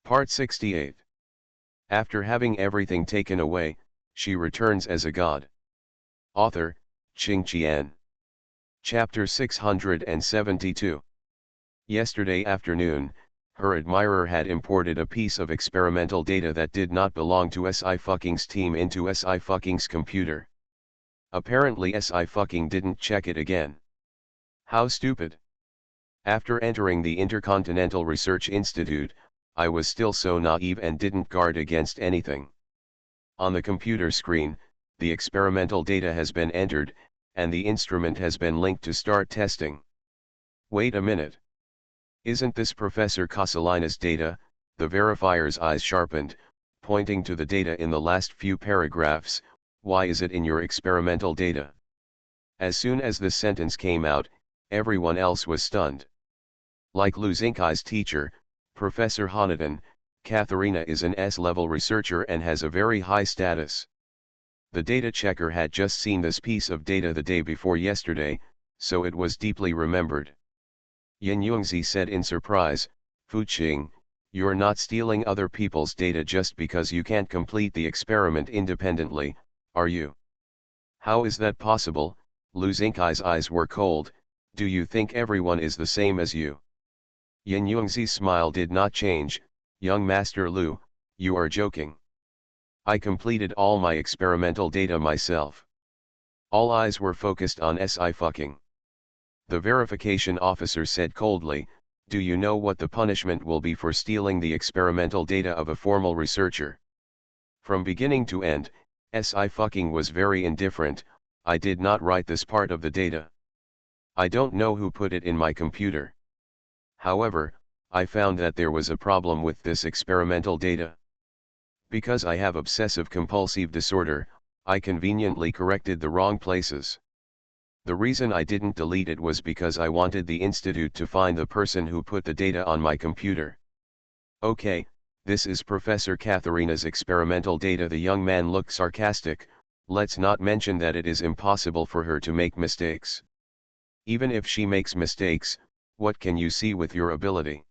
Part 68. After having everything taken away, she returns as a god. Author, Qing Qian. Chapter 672. Yesterday afternoon, her admirer had imported a piece of experimental data that did not belong to Sci-Fucking's team into Sci-Fucking's computer. Apparently Sci-Fucking didn't check it again. How stupid. After entering the Intercontinental Research Institute, I was still so naive and didn't guard against anything. On the computer screen, the experimental data has been entered, and the instrument has been linked to start testing. Wait a minute. Isn't this Professor Casalina's data? The verifier's eyes sharpened, pointing to the data in the last few paragraphs. Why is it in your experimental data? As soon as this sentence came out, everyone else was stunned. Like Lu Xinkai's teacher, Professor Hanadan, Katharina is an S-level researcher and has a very high status. The data checker had just seen this piece of data the day before yesterday, so it was deeply remembered. Yin Yongzi said in surprise, "Fu Qing, you're not stealing other people's data just because you can't complete the experiment independently, are you?" "How is that possible?" Lu Xinkai's eyes were cold. "Do you think everyone is the same as you?" Yin Yongzi's smile did not change. "Young Master Lu, you are joking. I completed all my experimental data myself." All eyes were focused on Sci-Fucking. The verification officer said coldly, "Do you know what the punishment will be for stealing the experimental data of a formal researcher?" From beginning to end, Sci-Fucking was very indifferent. "I did not write this part of the data. I don't know who put it in my computer. However, I found that there was a problem with this experimental data. Because I have obsessive-compulsive disorder, I conveniently corrected the wrong places. The reason I didn't delete it was because I wanted the institute to find the person who put the data on my computer." "Okay, this is Professor Katharina's experimental data." The young man looked sarcastic. "Let's not mention that it is impossible for her to make mistakes. Even if she makes mistakes, what can you see with your ability?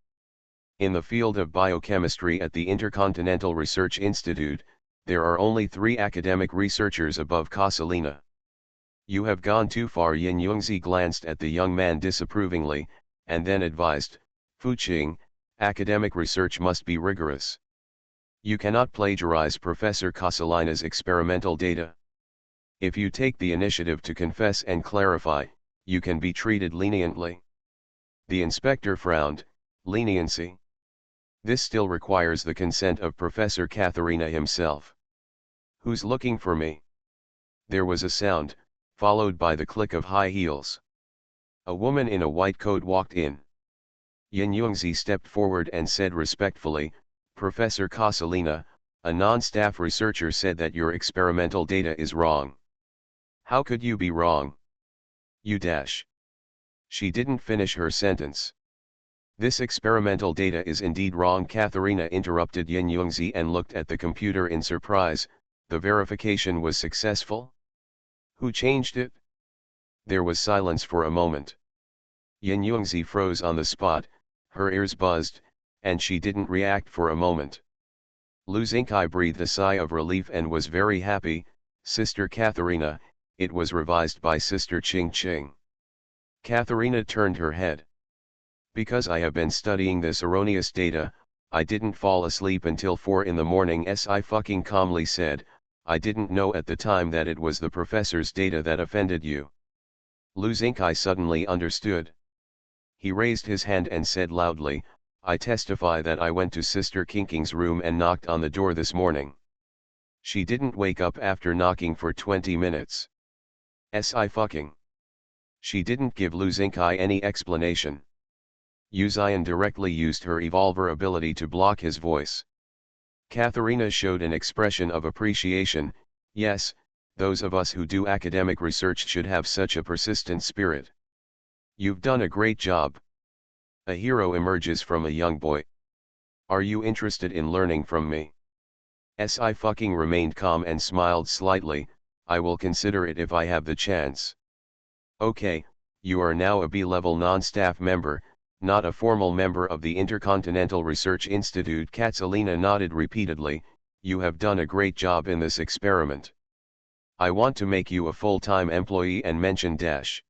In the field of biochemistry at the Intercontinental Research Institute, there are only 3 academic researchers above Casalina. You have gone too far." Yin Yongzi glanced at the young man disapprovingly, and then advised, "Fu Qing, academic research must be rigorous. You cannot plagiarize Professor Casalina's experimental data. If you take the initiative to confess and clarify, you can be treated leniently." The inspector frowned. "Leniency? This still requires the consent of Professor Katharina himself. Who's looking for me?" There was a sound, followed by the click of high heels. A woman in a white coat walked in. Yin Yongzi stepped forward and said respectfully, "Professor Casalina, a non-staff researcher said that your experimental data is wrong." "How could you be wrong? You dash." She didn't finish her sentence. "This experimental data is indeed wrong," Katharina interrupted Yin Yongzi and looked at the computer in surprise. "The verification was successful? Who changed it?" There was silence for a moment. Yin Yongzi froze on the spot, her ears buzzed, and she didn't react for a moment. Lu Xinkai breathed a sigh of relief and was very happy. "Sister Katharina, it was revised by Sister Qing Qing." Katharina turned her head. "Because I have been studying this erroneous data, I didn't fall asleep until 4 in the morning," Sci-Fucking calmly said. "I didn't know at the time that it was the professor's data that offended you." Lu Xinkai suddenly understood. He raised his hand and said loudly, "I testify that I went to Sister Kinking's room and knocked on the door this morning. She didn't wake up after knocking for 20 minutes. Sci-Fucking. She didn't give Lu Xinkai any explanation. Yu Xian directly used her evolver ability to block his voice." Katharina showed an expression of appreciation. "Yes, those of us who do academic research should have such a persistent spirit. You've done a great job. A hero emerges from a young boy. Are you interested in learning from me?" Sci-Fucking remained calm and smiled slightly. "I will consider it if I have the chance." "Okay, you are now a B-level non-staff member. Not a formal member of the Intercontinental Research Institute. Katsalina nodded repeatedly. You have done a great job in this experiment. I want to make you a full-time employee and mention dash.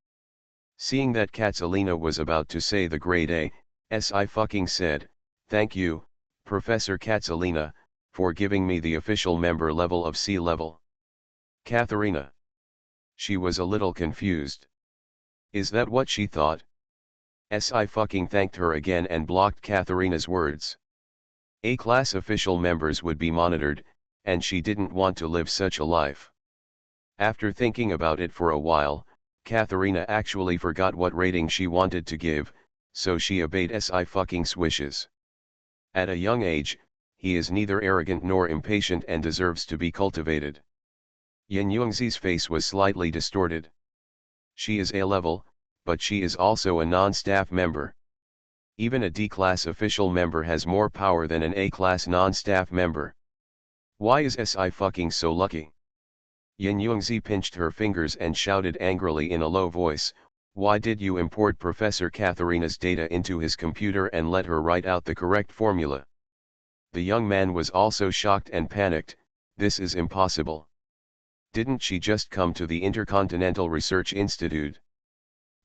Seeing that Katsalina was about to say the grade A, SI fucking said, thank you, Professor Katsalina, for giving me the official member level of C level. Katharina. She was a little confused. Is that what she thought? SI fucking thanked her again and blocked Katharina's words. A-class official members would be monitored, and she didn't want to live such a life. After thinking about it for a while, Katharina actually forgot what rating she wanted to give, so she obeyed SI fucking's wishes. At a young age, he is neither arrogant nor impatient and deserves to be cultivated. Yin Yongzi's face was slightly distorted. She is A-level, but she is also a non-staff member. Even a D-class official member has more power than an A-class non-staff member. Why is SI fucking so lucky? Yin Yongzi pinched her fingers and shouted angrily in a low voice, why did you import Professor Katharina's data into his computer and let her write out the correct formula? The young man was also shocked and panicked. This is impossible. Didn't she just come to the Intercontinental Research Institute?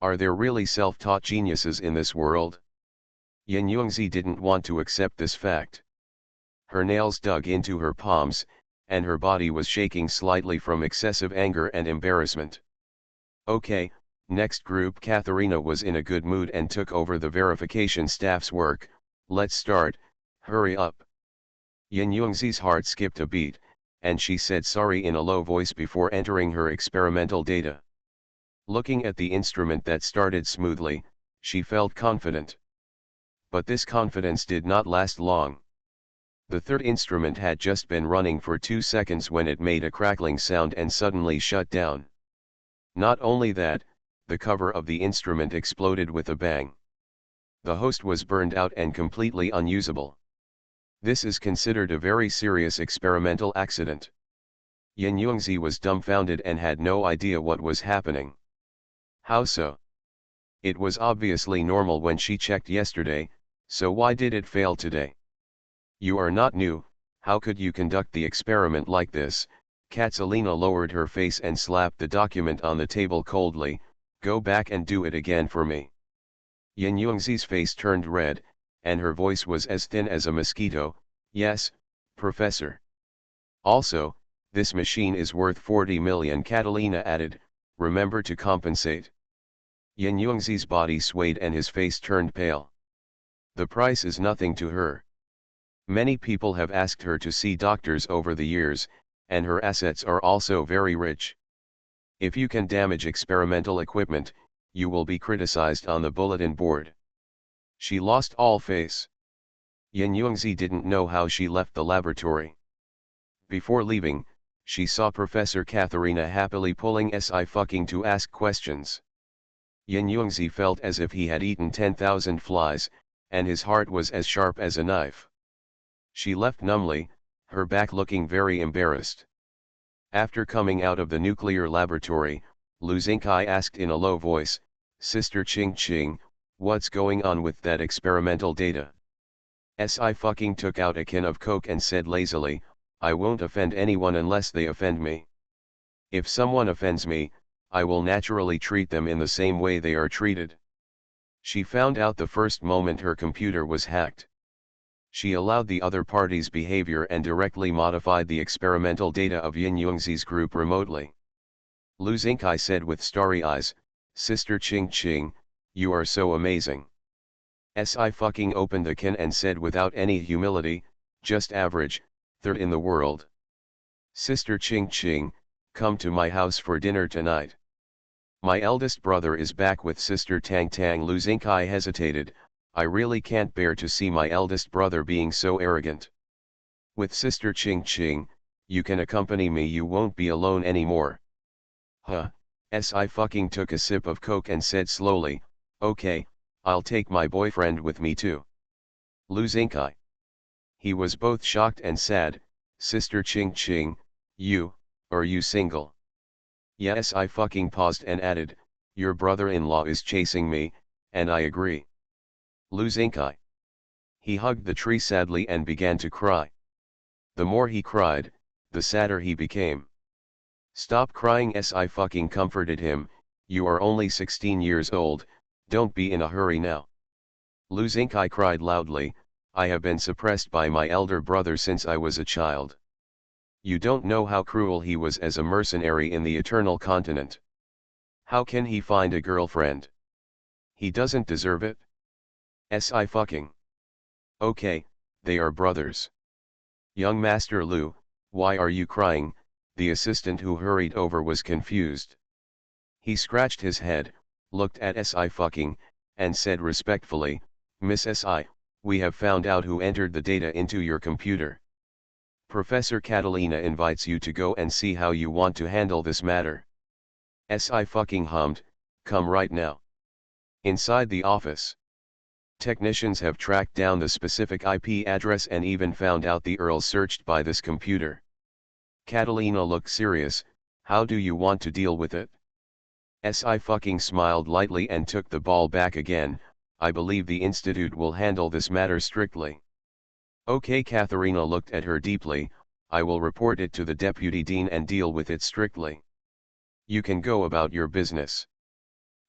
Are there really self-taught geniuses in this world? Yin Yongzi didn't want to accept this fact. Her nails dug into her palms, and her body was shaking slightly from excessive anger and embarrassment. Okay, next group. Katharina was in a good mood and took over the verification staff's work. Let's start, hurry up. Yin Yongzi's heart skipped a beat, and she said sorry in a low voice before entering her experimental data. Looking at the instrument that started smoothly, she felt confident. But this confidence did not last long. The third instrument had just been running for 2 seconds when it made a crackling sound and suddenly shut down. Not only that, the cover of the instrument exploded with a bang. The host was burned out and completely unusable. This is considered a very serious experimental accident. Yin Yongzi was dumbfounded and had no idea what was happening. How so? It was obviously normal when she checked yesterday, so why did it fail today? You are not new, how could you conduct the experiment like this? Katsalina lowered her face and slapped the document on the table coldly. Go back and do it again for me. Yin Yongzi's face turned red, and her voice was as thin as a mosquito. Yes, Professor. Also, this machine is worth 40 million, Catalina added. Remember to compensate. Yin Yongzi's body swayed and his face turned pale. The price is nothing to her. Many people have asked her to see doctors over the years, and her assets are also very rich. If you can damage experimental equipment, you will be criticized on the bulletin board. She lost all face. Yin Yongzi didn't know how she left the laboratory. Before leaving, she saw Professor Katharina happily pulling SI fucking to ask questions. Yin Yongzi felt as if he had eaten 10,000 flies, and his heart was as sharp as a knife. She left numbly, her back looking very embarrassed. After coming out of the nuclear laboratory, Lu Xingkai asked in a low voice, Sister Ching Ching, what's going on with that experimental data? SI fucking took out a can of Coke and said lazily, I won't offend anyone unless they offend me. If someone offends me, I will naturally treat them in the same way they are treated. She found out the first moment her computer was hacked. She allowed the other party's behavior and directly modified the experimental data of Yin Yongzi's group remotely. Lu Xingkai said with starry eyes, Sister Ching Ching, you are so amazing. SI fucking opened the can and said without any humility, just average, third in the world. Sister Ching Ching, come to my house for dinner tonight. My eldest brother is back with Sister Tang Tang. Lu Xingkai hesitated. I really can't bear to see my eldest brother being so arrogant. With Sister Ching Ching, you can accompany me, you won't be alone anymore. Huh, SI fucking took a sip of Coke and said slowly, okay, I'll take my boyfriend with me too. Lu Xingkai. He was both shocked and sad. Sister Ching Ching, are you single? Yes, I fucking paused and added, your brother-in-law is chasing me, and I agree. Lu Xingkai. He hugged the tree sadly and began to cry. The more he cried, the sadder he became. Stop crying, I fucking comforted him. You are only 16 years old, don't be in a hurry now. Lu Xingkai cried loudly, I have been suppressed by my elder brother since I was a child. You don't know how cruel he was as a mercenary in the Eternal Continent. How can he find a girlfriend? He doesn't deserve it. I fucking. Okay, they are brothers. Young Master Lu, why are you crying? The assistant who hurried over was confused. He scratched his head, looked at I fucking, and said respectfully, Miss Si, we have found out who entered the data into your computer. Professor Catalina invites you to go and see how you want to handle this matter. I fucking hummed, come right now. Inside the office, technicians have tracked down the specific IP address and even found out the URL searched by this computer. Catalina looked serious, how do you want to deal with it? I fucking smiled lightly and took the ball back again, I believe the institute will handle this matter strictly. Okay, Katharina looked at her deeply, I will report it to the deputy dean and deal with it strictly. You can go about your business.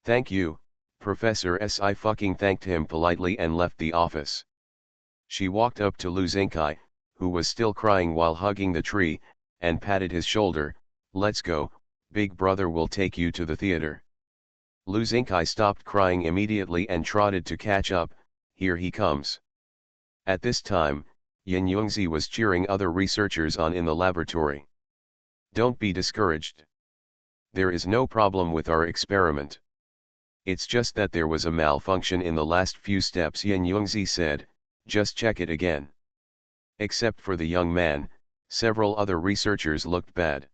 Thank you, Professor I fucking thanked him politely and left the office. She walked up to Lu Xingkai, who was still crying while hugging the tree, and patted his shoulder, let's go, big brother will take you to the theater. Lu Xingkai stopped crying immediately and trotted to catch up, here he comes. At this time, Yin Yongzi was cheering other researchers on in the laboratory. Don't be discouraged. There is no problem with our experiment. It's just that there was a malfunction in the last few steps, Yin Yongzi said, just check it again. Except for the young man, several other researchers looked bad.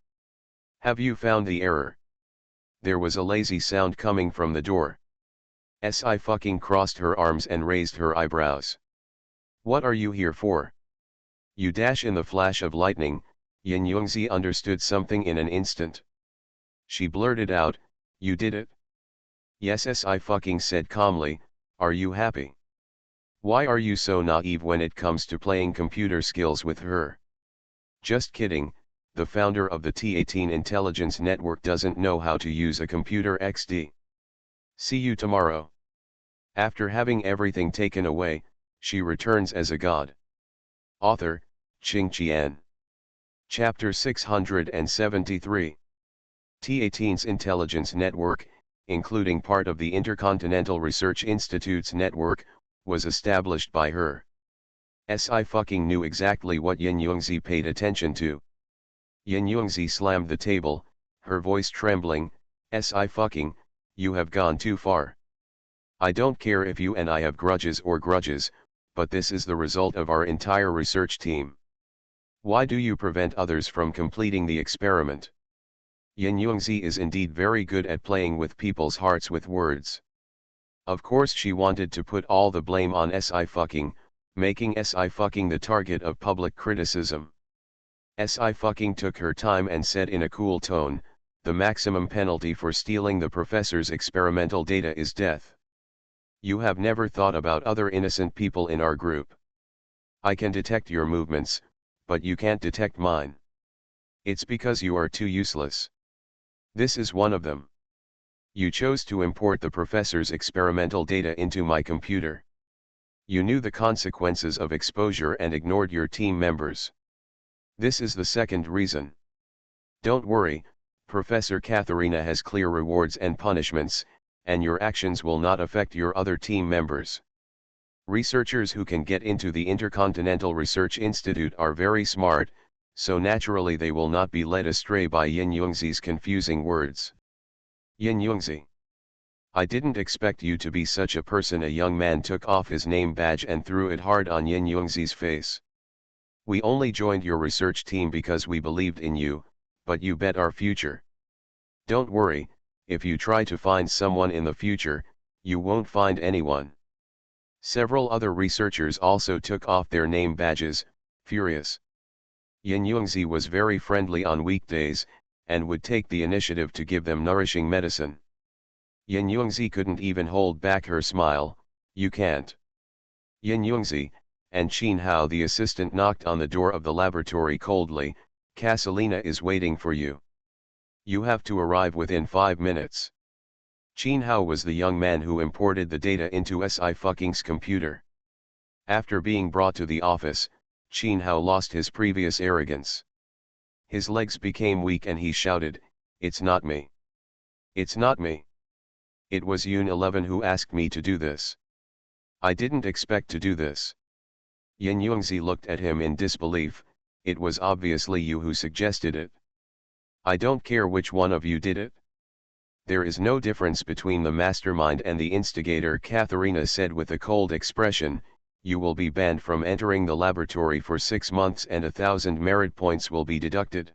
Have you found the error? There was a lazy sound coming from the door. I fucking crossed her arms and raised her eyebrows. What are you here for? You dash in the flash of lightning, Yin Yongzi understood something in an instant. She blurted out, you did it? Yes, I fucking said calmly, are you happy? Why are you so naive when it comes to playing computer skills with her? Just kidding, the founder of the T18 intelligence network doesn't know how to use a computer XD. See you tomorrow. After having everything taken away, she returns as a god. Author, Qing Qian. Chapter 673. T18's intelligence network, including part of the Intercontinental Research Institute's network, was established by her. I fucking knew exactly what Yin Yongzi paid attention to. Yin Yongzi slammed the table, her voice trembling, I fucking, you have gone too far. I don't care if you and I have grudges, but this is the result of our entire research team. Why do you prevent others from completing the experiment? Yin Yongzi is indeed very good at playing with people's hearts with words. Of course she wanted to put all the blame on I fucking, making I fucking the target of public criticism. I fucking took her time and said in a cool tone, the maximum penalty for stealing the professor's experimental data is death. You have never thought about other innocent people in our group. I can detect your movements, but you can't detect mine. It's because you are too useless. This is one of them. You chose to import the professor's experimental data into my computer. You knew the consequences of exposure and ignored your team members. This is the second reason. Don't worry, Professor Katharina has clear rewards and punishments, and your actions will not affect your other team members. Researchers who can get into the Intercontinental Research Institute are very smart, so naturally they will not be led astray by Yin Yongzi's confusing words. Yin Yongzi. I didn't expect you to be such a person. A young man took off his name badge and threw it hard on Yin Yongzi's face. We only joined your research team because we believed in you, but you bet our future. Don't worry, if you try to find someone in the future, you won't find anyone. Several other researchers also took off their name badges, furious. Yin Yongzi was very friendly on weekdays, and would take the initiative to give them nourishing medicine. Yin Yongzi couldn't even hold back her smile, you can't. Yin Yungzi, and Qin Hao the assistant knocked on the door of the laboratory coldly. Casalina is waiting for you. You have to arrive within 5 minutes. Qin Hao was the young man who imported the data into Sci-fi's computer. After being brought to the office, Qin Hao lost his previous arrogance. His legs became weak and he shouted, "It's not me. It's not me. It was Yun 11 who asked me to do this. I didn't expect to do this." Yin Yungzi looked at him in disbelief. "It was obviously you who suggested it. I don't care which one of you did it. There is no difference between the mastermind and the instigator," Katharina said with a cold expression. "You will be banned from entering the laboratory for 6 months and 1,000 merit points will be deducted."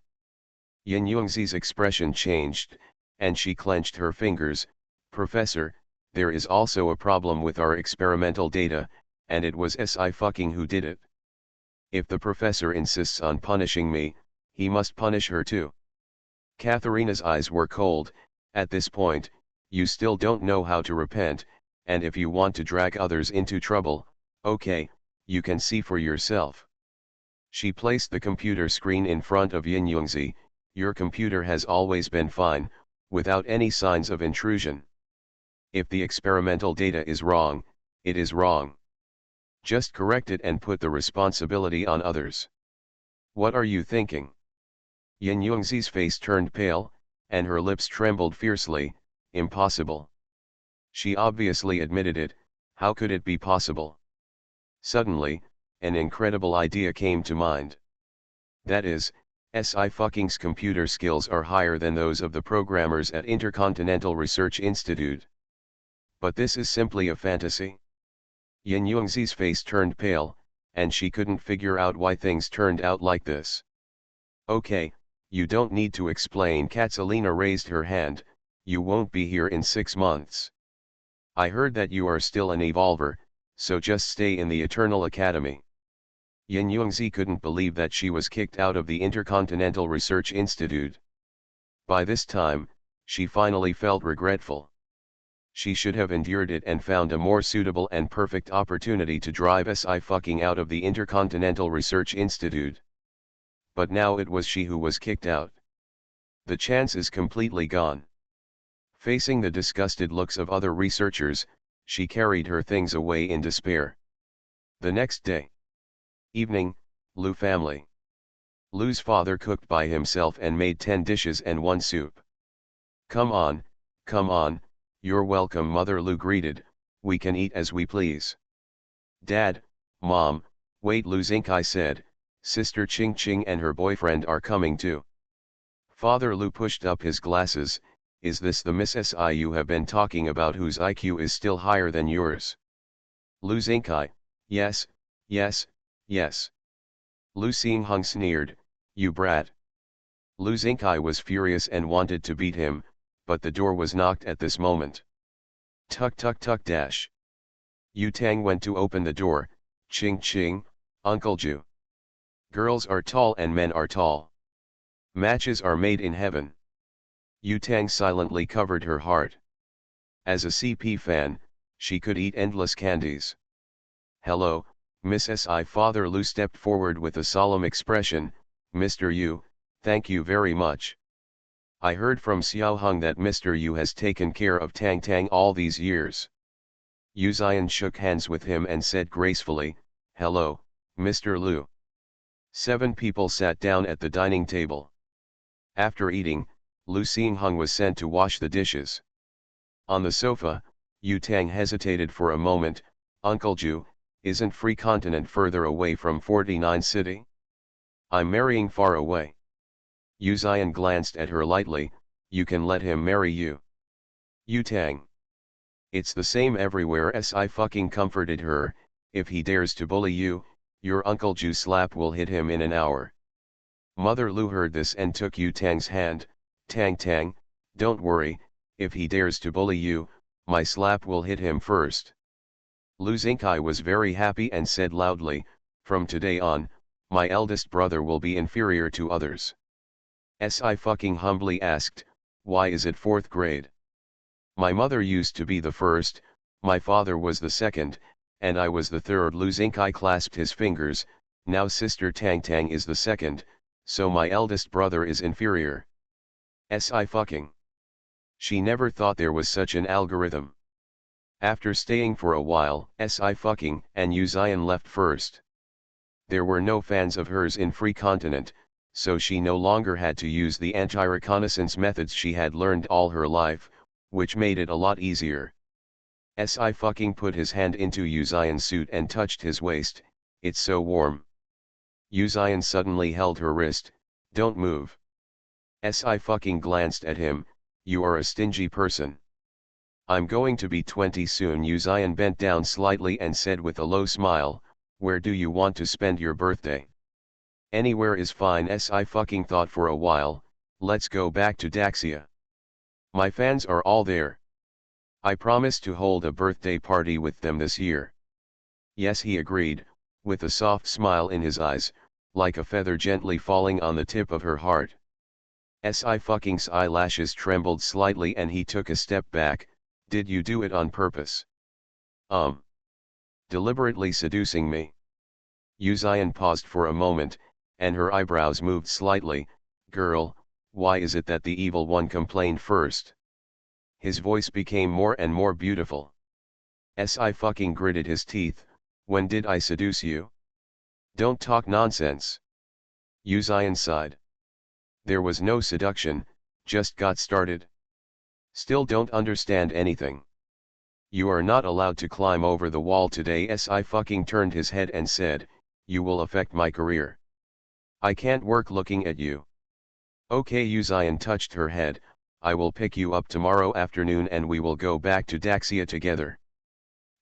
Yin Yungzi's expression changed, and she clenched her fingers. "Professor, there is also a problem with our experimental data, and it was Sci-fi who did it. If the professor insists on punishing me, he must punish her too." Katharina's eyes were cold. "At this point, you still don't know how to repent, and if you want to drag others into trouble, okay, you can see for yourself." She placed the computer screen in front of Yin Yungzi. "Your computer has always been fine, without any signs of intrusion. If the experimental data is wrong, it is wrong. Just correct it and put the responsibility on others. What are you thinking?" Yin Yungzi's face turned pale, and her lips trembled fiercely. "Impossible." She obviously admitted it. How could it be possible? Suddenly, an incredible idea came to mind. That is, Sci-fi's computer skills are higher than those of the programmers at Intercontinental Research Institute. But this is simply a fantasy. Yin Yungzi's face turned pale, and she couldn't figure out why things turned out like this. "Okay, you don't need to explain." Katsalina raised her hand. "You won't be here in 6 months. I heard that you are still an evolver, so just stay in the Eternal Academy." Yin Yungzi couldn't believe that she was kicked out of the Intercontinental Research Institute. By this time, she finally felt regretful. She should have endured it and found a more suitable and perfect opportunity to drive Sci-fi out of the Intercontinental Research Institute. But now it was she who was kicked out. The chance is completely gone. Facing the disgusted looks of other researchers, she carried her things away in despair. The next day. Evening, Lu family. Lu's father cooked by himself and made 10 dishes and 1 soup. Come on, you're welcome," Mother Lu greeted. "We can eat as we please." "Dad, Mom, wait," Lu Xingkai said. "Sister Ching Ching and her boyfriend are coming too." Father Lu pushed up his glasses. "Is this the Miss Si you have been talking about, whose IQ is still higher than yours?" Lu Xingkai: Yes. Lu Xingheng sneered, "You brat." Lu Xingkai was furious and wanted to beat him, but the door was knocked at this moment. Tuk tuk tuk dash. Yu Tang went to open the door. "Ching Ching, Uncle Ju. Girls are tall and men are tall. Matches are made in heaven." Yu Tang silently covered her heart. As a CP fan, she could eat endless candies. "Hello, Miss Si." Father Lu stepped forward with a solemn expression. "Mr. Yu, thank you very much. I heard from Xiao Hung that Mr. Yu has taken care of Tang Tang all these years." Yu Xian shook hands with him and said gracefully, "Hello, Mr. Lu." 7 people sat down at the dining table. After eating, Lu Xingheng was sent to wash the dishes. On the sofa, Yu Tang hesitated for a moment. "Uncle Ju, isn't Free Continent further away from 49 City? I'm marrying far away." Yu Xian glanced at her lightly. "You can let him marry you." Yu Tang: "It's the same everywhere." Si comforted her. "If he dares to bully you, your Uncle Ju slap will hit him in an hour." Mother Lu heard this and took Yu Tang's hand. "Tang Tang, don't worry, if he dares to bully you, my slap will hit him first." Lu Xingkai was very happy and said loudly, "From today on, my eldest brother will be inferior to others." Si humbly asked, "Why is it 4th grade? My mother used to be the first, my father was the second, and I was the third. Lu Xingkai clasped his fingers. Now Sister Tang Tang is the second, so my eldest brother is inferior. Si fucking. She never thought there was such an algorithm. After staying for a while, Si fucking and Yu Xian left first. There were no fans of hers in Free Continent, so she no longer had to use the anti-reconnaissance methods she had learned all her life, which made it a lot easier. Si fucking put his hand into Yu Xian's suit and touched his waist. It's so warm. Yu Xian suddenly held her wrist. Don't move. Si fucking glanced at him. You are a stingy person. I'm going to be 20 soon. Yu Xian bent down slightly and said with a low smile, where do you want to spend your birthday? Anywhere is fine. Si fucking thought for a while. Let's go back to Daxia. My fans are all there. I promised to hold a birthday party with them this year. Yes, he agreed, with a soft smile in his eyes, like a feather gently falling on the tip of her heart. Si fucking's eyelashes trembled slightly and he took a step back. Did you do it on purpose? Deliberately seducing me? Yu Xian paused for a moment, and her eyebrows moved slightly. Girl, why is it that the evil one complained first? His voice became more and more beautiful. Si fucking gritted his teeth. When did I seduce you? Don't talk nonsense. Yu Xian sighed. There was no seduction, just got started. Still don't understand anything. You are not allowed to climb over the wall today. Si fucking turned his head and said, you will affect my career. I can't work looking at you. Okay. Yu Xian touched her head. I will pick you up tomorrow afternoon and we will go back to Daxia together.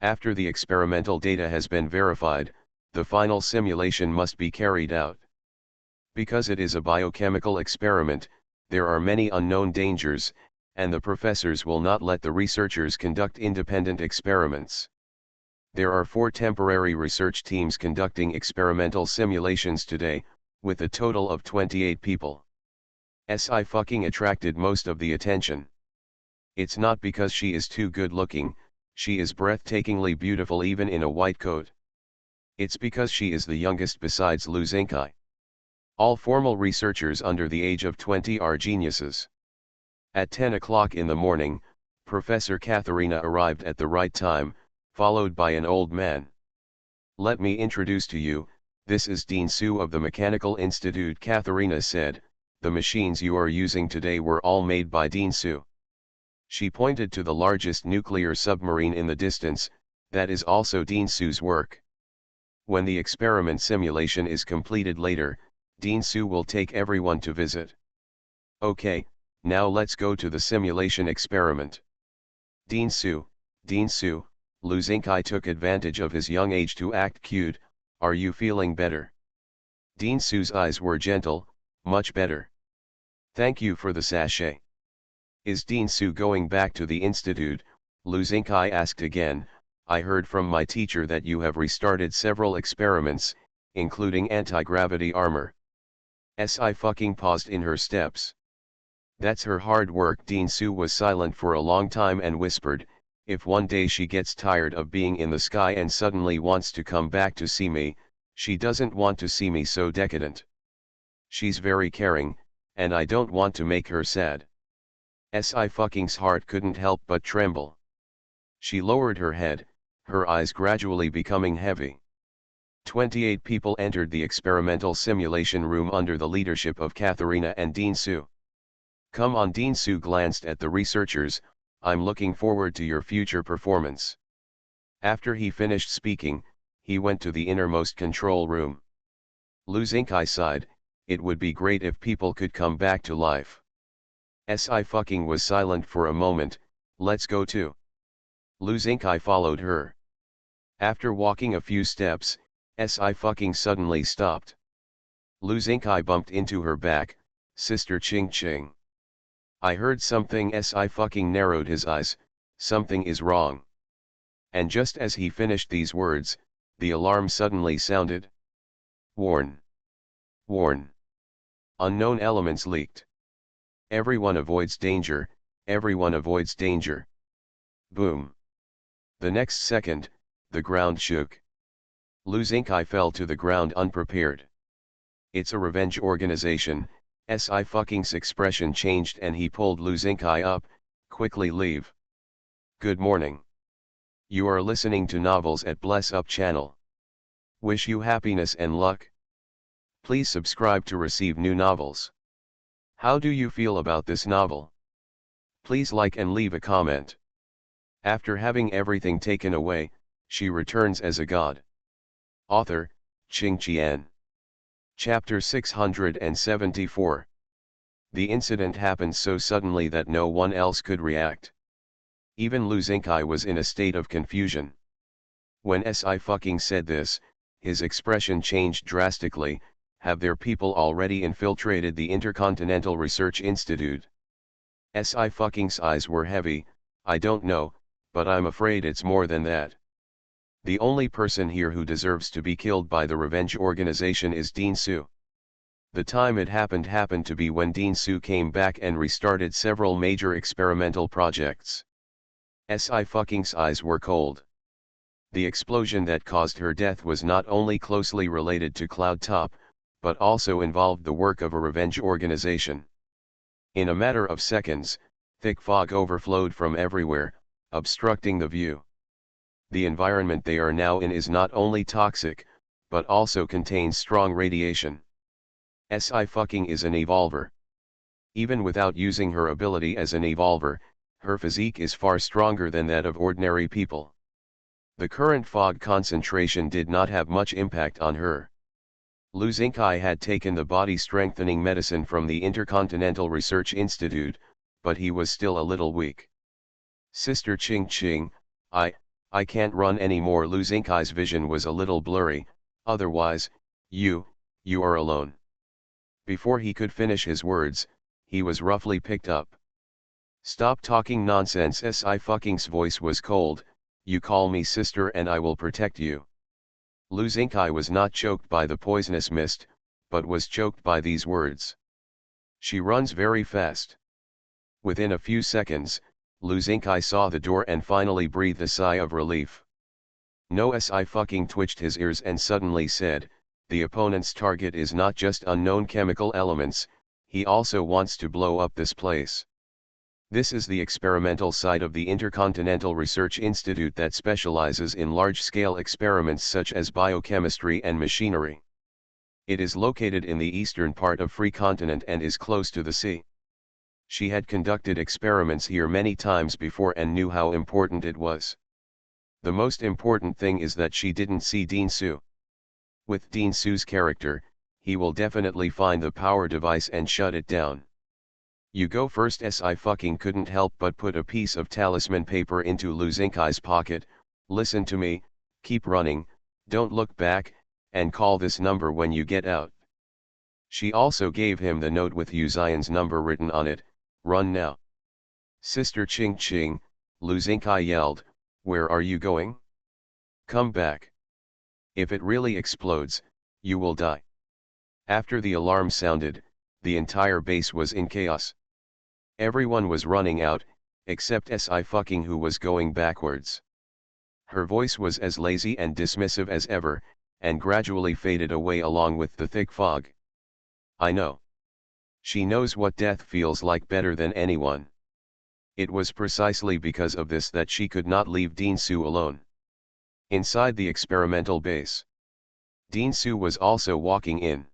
After the experimental data has been verified, the final simulation must be carried out. Because it is a biochemical experiment, there are many unknown dangers, and the professors will not let the researchers conduct independent experiments. There are 4 temporary research teams conducting experimental simulations today, with a total of 28 people. Si fucking attracted most of the attention. It's not because she is too good looking, she is breathtakingly beautiful even in a white coat. It's because she is the youngest besides Lu Xingkai. All formal researchers under the age of 20 are geniuses. At 10 o'clock in the morning, Professor Katharina arrived at the right time, followed by an old man. Let me introduce to you, this is Dean Su of the Mechanical Institute. Katharina said, the machines you are using today were all made by Dean Su. She pointed to the largest nuclear submarine in the distance. That is also Dean Su's work. When the experiment simulation is completed later, Dean Su will take everyone to visit. Okay, now let's go to the simulation experiment. Dean Su, Lu Xingkai took advantage of his young age to act cute. Are you feeling better? Dean Su's eyes were gentle. Much better. Thank you for the sachet. Is Dean Su going back to the institute? Lu Xingkai asked again. I heard from my teacher that you have restarted several experiments, including anti-gravity armor. Si fucking paused in her steps. That's her hard work. Dean Su was silent for a long time and whispered, if one day she gets tired of being in the sky and suddenly wants to come back to see me, she doesn't want to see me so decadent. She's very caring, and I don't want to make her sad. Si fucking's heart couldn't help but tremble. She lowered her head, her eyes gradually becoming heavy. 28 people entered the experimental simulation room under the leadership of Katharina and Dean Su. Come on. Dean Su glanced at the researchers. I'm looking forward to your future performance. After he finished speaking, he went to the innermost control room. Lu Xingkai sighed, it would be great if people could come back to life. Si fucking was silent for a moment. Let's go too. Lu Xingkai followed her. After walking a few steps, Si fucking suddenly stopped. Lu Xingkai bumped into her back. Sister Ching Ching. I heard something. Si fucking narrowed his eyes. Something is wrong. And just as he finished these words, the alarm suddenly sounded. Warn. Warn. Unknown elements leaked. Everyone avoids danger, everyone avoids danger. Boom. The next second, The ground shook. Lu Xingkai fell to the ground unprepared. It's a revenge organization. Sci-Fi's expression changed and he pulled Lu Xingkai up. Quickly leave. Good morning. You are listening to Novels at Bless Up channel. Wish you happiness and luck. Please subscribe to receive new novels. How do you feel about this novel? Please like and leave a comment. After having everything taken away, she returns as a god. Author, Qing Qian. Chapter 674. The incident happened so suddenly that no one else could react. Even Lu Xingkai was in a state of confusion. When Sci-Fi said this, his expression changed drastically. Have their people already infiltrated the Intercontinental Research Institute? Sci-Fi's eyes were heavy. I don't know, but I'm afraid it's more than that. The only person here who deserves to be killed by the revenge organization is Dean Su. The time it happened to be when Dean Su came back and restarted several major experimental projects. Sci-Fi's eyes were cold. The explosion that caused her death was not only closely related to Cloud Top, but also involved the work of a revenge organization. In a matter of seconds, thick fog overflowed from everywhere, obstructing the view. The environment they are now in is not only toxic, but also contains strong radiation. Sci-Fi is an evolver. Even without using her ability as an evolver, her physique is far stronger than that of ordinary people. The current fog concentration did not have much impact on her. Lu Xingkai had taken the body-strengthening medicine from the Intercontinental Research Institute, but he was still a little weak. Sister Qing, I can't run anymore. Lu Xingkai's vision was a little blurry. Otherwise, you are alone. Before he could finish his words, he was roughly picked up. Stop talking nonsense. Sci-Fi's voice was cold. You call me sister and I will protect you. Lu Xingkai was not choked by the poisonous mist, but was choked by these words. She runs very fast. Within a few seconds, Lu Xingkai saw the door and finally breathed a sigh of relief. No. Sci-Fi twitched his ears and suddenly said, the opponent's target is not just unknown chemical elements, he also wants to blow up this place. This is the experimental site of the Intercontinental Research Institute that specializes in large-scale experiments such as biochemistry and machinery. It is located in the eastern part of Free Continent and is close to the sea. She had conducted experiments here many times before and knew how important it was. The most important thing is that she didn't see Dean Su. With Dean Su's character, he will definitely find the power device and shut it down. You go first. Sci-Fi couldn't help but put a piece of talisman paper into Lu Xingkai's pocket. Listen to me, keep running, don't look back, and call this number when you get out. She also gave him the note with Yu Xian's number written on it. Run now. Sister Qing, Lu Xingkai yelled, where are you going? Come back. If it really explodes, you will die. After the alarm sounded, the entire base was in chaos. Everyone was running out, except Sci-Fi who was going backwards. Her voice was as lazy and dismissive as ever, and gradually faded away along with the thick fog. I know. She knows what death feels like better than anyone. It was precisely because of this that she could not leave Dean Su alone. Inside the experimental base, Dean Su was also walking in.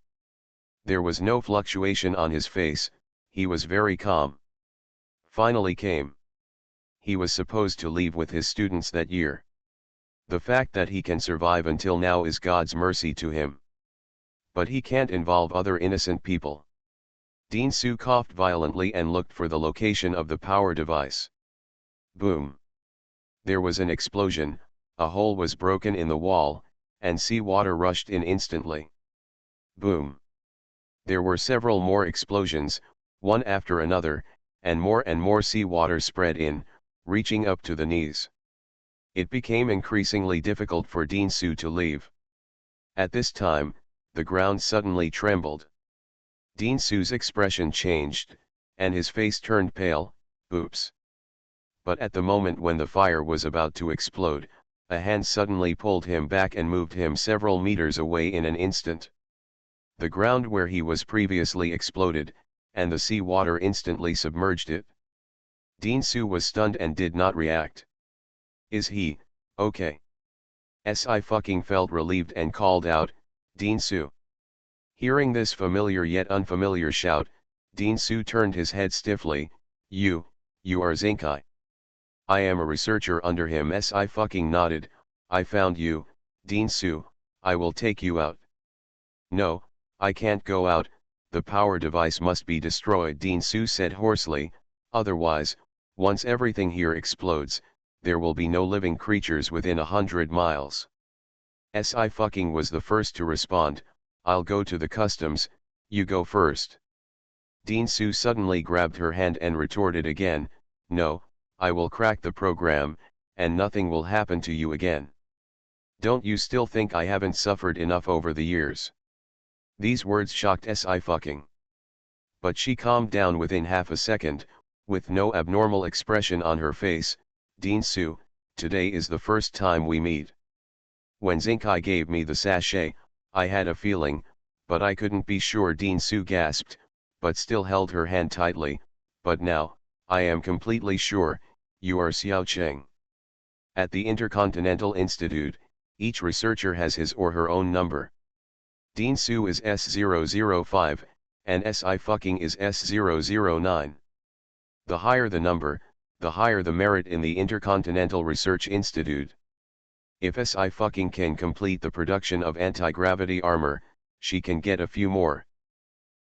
There was no fluctuation on his face, he was very calm. Finally came. He was supposed to leave with his students that year. The fact that he can survive until now is God's mercy to him. But he can't involve other innocent people. Dean Su coughed violently and looked for the location of the power device. Boom. There was an explosion, a hole was broken in the wall, and seawater rushed in instantly. Boom. There were several more explosions, one after another, and more seawater spread in, reaching up to the knees. It became increasingly difficult for Dean Su to leave. At this time, the ground suddenly trembled. Dean Su's expression changed, and his face turned pale. Oops. But at the moment when the fire was about to explode, A hand suddenly pulled him back and moved him several meters away in an instant. The ground where he was previously exploded, and the sea water instantly submerged it. Dean-su was stunned and did not react. Is he, okay? Si fucking felt relieved and called out, Dean-su. Hearing this familiar yet unfamiliar shout, Dean-su turned his head stiffly. You are Zinkai. I am a researcher under him. Si fucking nodded. I found you, Dean-su, I will take you out. No, I can't go out, the power device must be destroyed, Dean-su said hoarsely, otherwise, once everything here explodes, there will be no living creatures within 100 miles. Si fucking was the first to respond. I'll go to the customs, you go first. Dean-su suddenly grabbed her hand and retorted again, no, I will crack the program, and nothing will happen to you again. Don't you still think I haven't suffered enough over the years? These words shocked Si fucking. But she calmed down within half a second, with no abnormal expression on her face. Dean-su, today is the first time we meet. When Zinkai gave me the sachet, I had a feeling, but I couldn't be sure. Dean-su gasped, but still held her hand tightly. But now, I am completely sure, you are Xiao Cheng. At the Intercontinental Institute, each researcher has his or her own number. Dean-su is S005, and Si fucking is S009. The higher the number, the higher the merit in the Intercontinental Research Institute. If Si fucking can complete the production of anti-gravity armor, she can get a few more.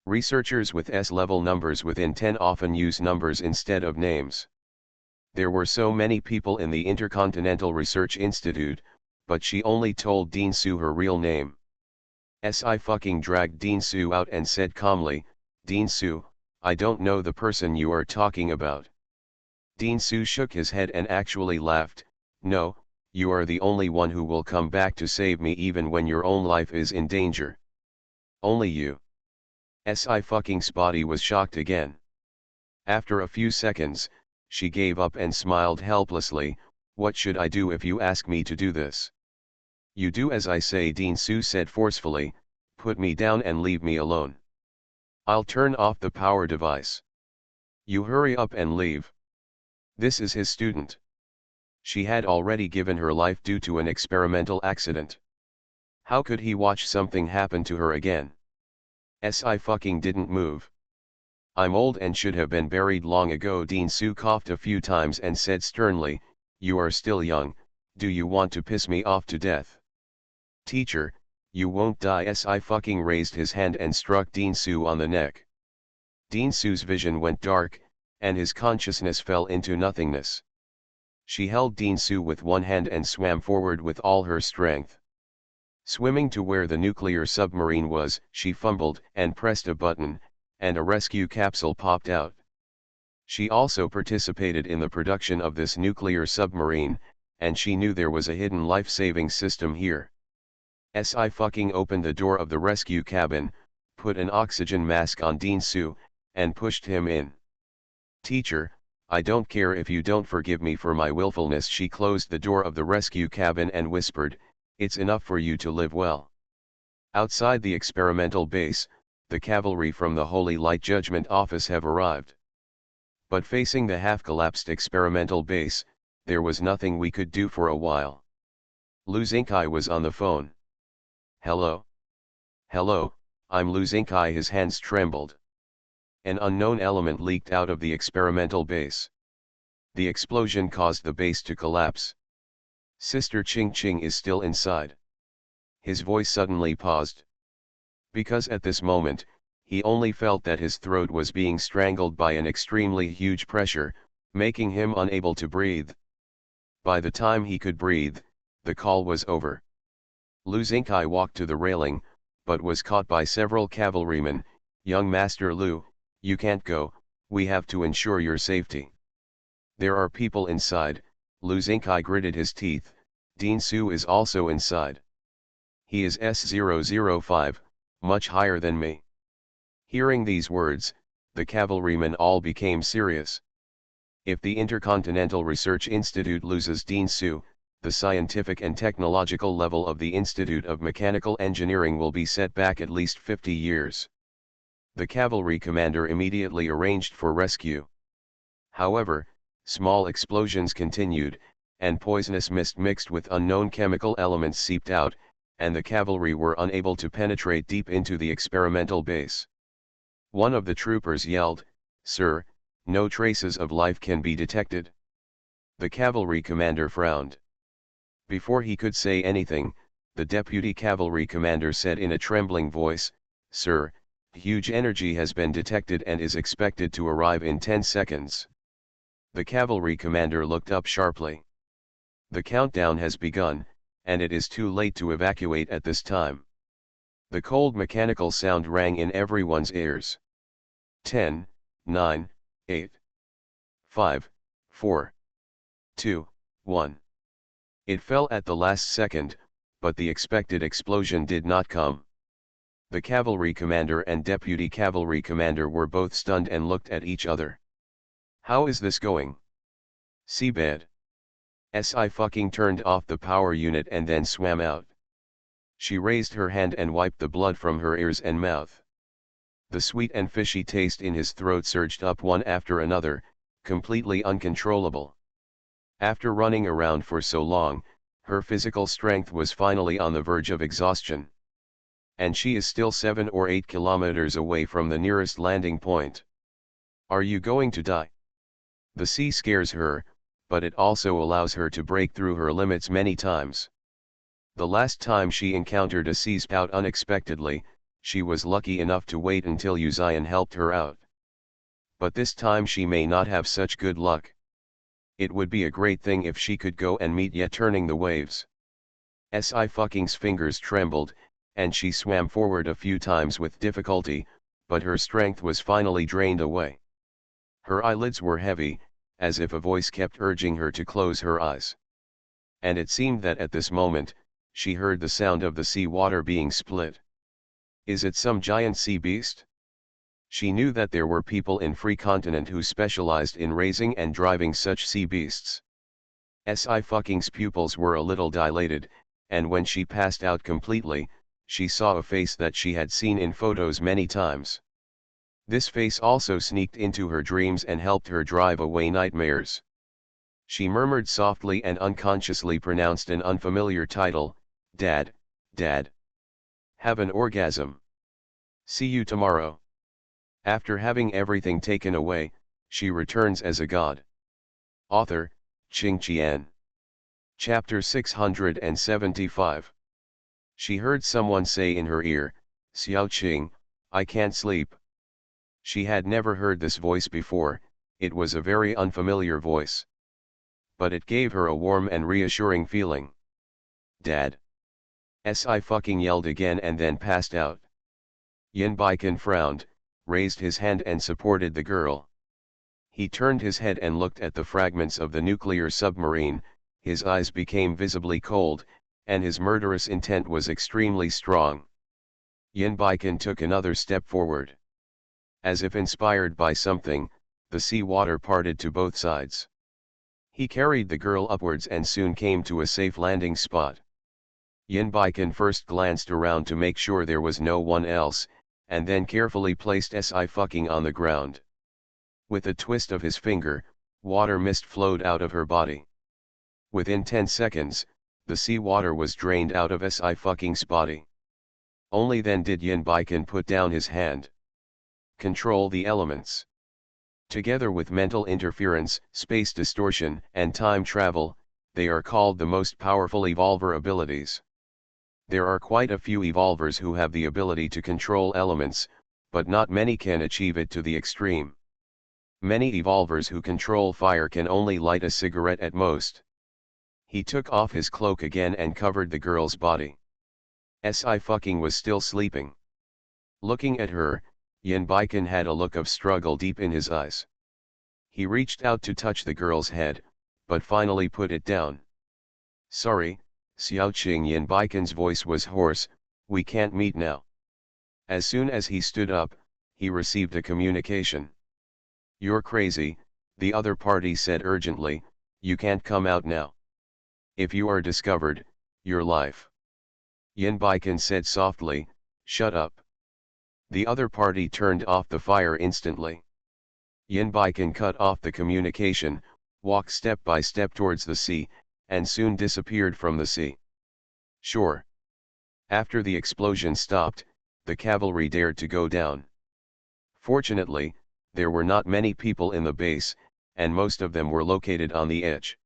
Researchers with S-level numbers within 10 often use numbers instead of names. There were so many people in the Intercontinental Research Institute, but she only told Dean-su her real name. Si fucking dragged Dean-su out and said calmly, Dean-su, I don't know the person you are talking about. Dean-su shook his head and actually laughed, no, you are the only one who will come back to save me even when your own life is in danger. Only you. Si fucking's body was shocked again. After a few seconds, she gave up and smiled helplessly. What should I do if you ask me to do this? You do as I say, Dean-su said forcefully, put me down and leave me alone. I'll turn off the power device. You hurry up and leave. This is his student. She had already given her life due to an experimental accident. How could he watch something happen to her again? Si fucking didn't move. I'm old and should have been buried long ago. Dean-su coughed a few times and said sternly, you are still young, do you want to piss me off to death? Teacher, you won't die. Si fucking raised his hand and struck Dean-su on the neck. Dean-su's vision went dark, and his consciousness fell into nothingness. She held Dean-su with one hand and swam forward with all her strength. Swimming to where the nuclear submarine was, she fumbled and pressed a button, and a rescue capsule popped out. She also participated in the production of this nuclear submarine, and she knew there was a hidden life-saving system here. Si fucking opened the door of the rescue cabin, put an oxygen mask on Dean-su, and pushed him in. Teacher, I don't care if you don't forgive me for my willfulness. She closed the door of the rescue cabin and whispered, it's enough for you to live well. Outside the experimental base, the cavalry from the Holy Light Judgment Office have arrived. But facing the half-collapsed experimental base, there was nothing we could do for a while. Lu Zinkai was on the phone. Hello? Hello, I'm Lu Zinkai. His hands trembled. An unknown element leaked out of the experimental base. The explosion caused the base to collapse. Sister Ching Ching is still inside. His voice suddenly paused. Because at this moment, he only felt that his throat was being strangled by an extremely huge pressure, making him unable to breathe. By the time he could breathe, the call was over. Lu Zinkai walked to the railing, but was caught by several cavalrymen. Young Master Lu, you can't go, we have to ensure your safety. There are people inside. Lu Zinkai gritted his teeth. Dean-su is also inside. He is S005, much higher than me. Hearing these words, the cavalrymen all became serious. If the Intercontinental Research Institute loses Dean-su, the scientific and technological level of the Institute of Mechanical Engineering will be set back at least 50 years. The cavalry commander immediately arranged for rescue. However, small explosions continued, and poisonous mist mixed with unknown chemical elements seeped out, and the cavalry were unable to penetrate deep into the experimental base. One of the troopers yelled, "Sir, no traces of life can be detected." The cavalry commander frowned. Before he could say anything, the deputy cavalry commander said in a trembling voice, "Sir, huge energy has been detected and is expected to arrive in 10 seconds. The cavalry commander looked up sharply. The countdown has begun, and it is too late to evacuate at this time. The cold mechanical sound rang in everyone's ears. 10, 9, 8, 5, 4, 2, 1. It fell at the last second, but the expected explosion did not come. The cavalry commander and deputy cavalry commander were both stunned and looked at each other. How is this going? Seabed. Sci-fi turned off the power unit and then swam out. She raised her hand and wiped the blood from her ears and mouth. The sweet and fishy taste in his throat surged up one after another, completely uncontrollable. After running around for so long, her physical strength was finally on the verge of exhaustion. And she is still 7 or 8 kilometers away from the nearest landing point. Are you going to die? The sea scares her, but it also allows her to break through her limits many times. The last time she encountered a sea spout unexpectedly, she was lucky enough to wait until Uzion helped her out. But this time she may not have such good luck. It would be a great thing if she could go and meet yet turning the waves. Sci-fi's fingers trembled, and she swam forward a few times with difficulty, but her strength was finally drained away. Her eyelids were heavy, as if a voice kept urging her to close her eyes. And it seemed that at this moment, she heard the sound of the sea water being split. Is it some giant sea beast? She knew that there were people in Free Continent who specialized in raising and driving such sea beasts. Sci-fi's pupils were a little dilated, and when she passed out completely, she saw a face that she had seen in photos many times. This face also sneaked into her dreams and helped her drive away nightmares. She murmured softly and unconsciously pronounced an unfamiliar title, "Dad, Dad. Have an orgasm. See you tomorrow." After having everything taken away, she returns as a god. Author, Qing Qian. Chapter 675. She heard someone say in her ear, "Xiao Qing, I can't sleep." She had never heard this voice before, it was a very unfamiliar voice. But it gave her a warm and reassuring feeling. "Dad." Sci-fi yelled again and then passed out. Yin Baikan frowned, raised his hand and supported the girl. He turned his head and looked at the fragments of the nuclear submarine, his eyes became visibly cold, and his murderous intent was extremely strong. Yin Baikan took another step forward. As if inspired by something, the sea water parted to both sides. He carried the girl upwards and soon came to a safe landing spot. Yin Baikan first glanced around to make sure there was no one else, and then carefully placed Sci-fi on the ground. With a twist of his finger, water mist flowed out of her body. Within 10 seconds, the sea water was drained out of Sci-fi's body. Only then did Yin Baikan put down his hand. Control the elements. Together with mental interference, space distortion, and time travel, they are called the most powerful evolver abilities. There are quite a few evolvers who have the ability to control elements, but not many can achieve it to the extreme. Many evolvers who control fire can only light a cigarette at most. He took off his cloak again and covered the girl's body. Sci-fi was still sleeping. Looking at her, Yin Baikan had a look of struggle deep in his eyes. He reached out to touch the girl's head, but finally put it down. "Sorry, Xiao Qing." Yin Baikan's voice was hoarse, "We can't meet now." As soon as he stood up, he received a communication. "You're crazy," the other party said urgently, "you can't come out now." If you are discovered, your life. Yin Baikan said softly, shut up. The other party turned off the fire instantly. Yin Baikan cut off the communication, walked step by step towards the sea, and soon disappeared from the sea. Sure. After the explosion stopped, the cavalry dared to go down. Fortunately, there were not many people in the base, and most of them were located on the edge.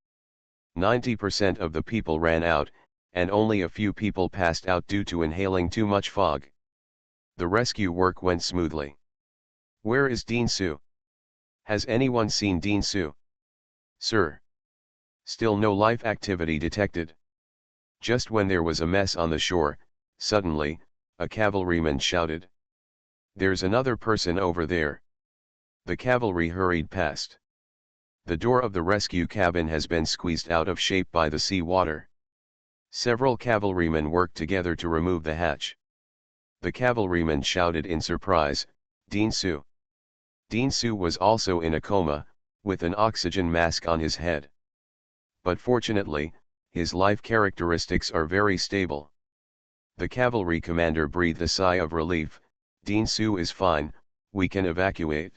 90% of the people ran out, and only a few people passed out due to inhaling too much fog. The rescue work went smoothly. Where is Dean Su? Has anyone seen Dean Su? Sir. Still no life activity detected. Just when there was a mess on the shore, suddenly, a cavalryman shouted. There's another person over there. The cavalry hurried past. The door of the rescue cabin has been squeezed out of shape by the sea water. Several cavalrymen worked together to remove the hatch. The cavalryman shouted in surprise, Dean Su. Dean Su was also in a coma, with an oxygen mask on his head. But fortunately, his life characteristics are very stable. The cavalry commander breathed a sigh of relief. Dean Su is fine, we can evacuate.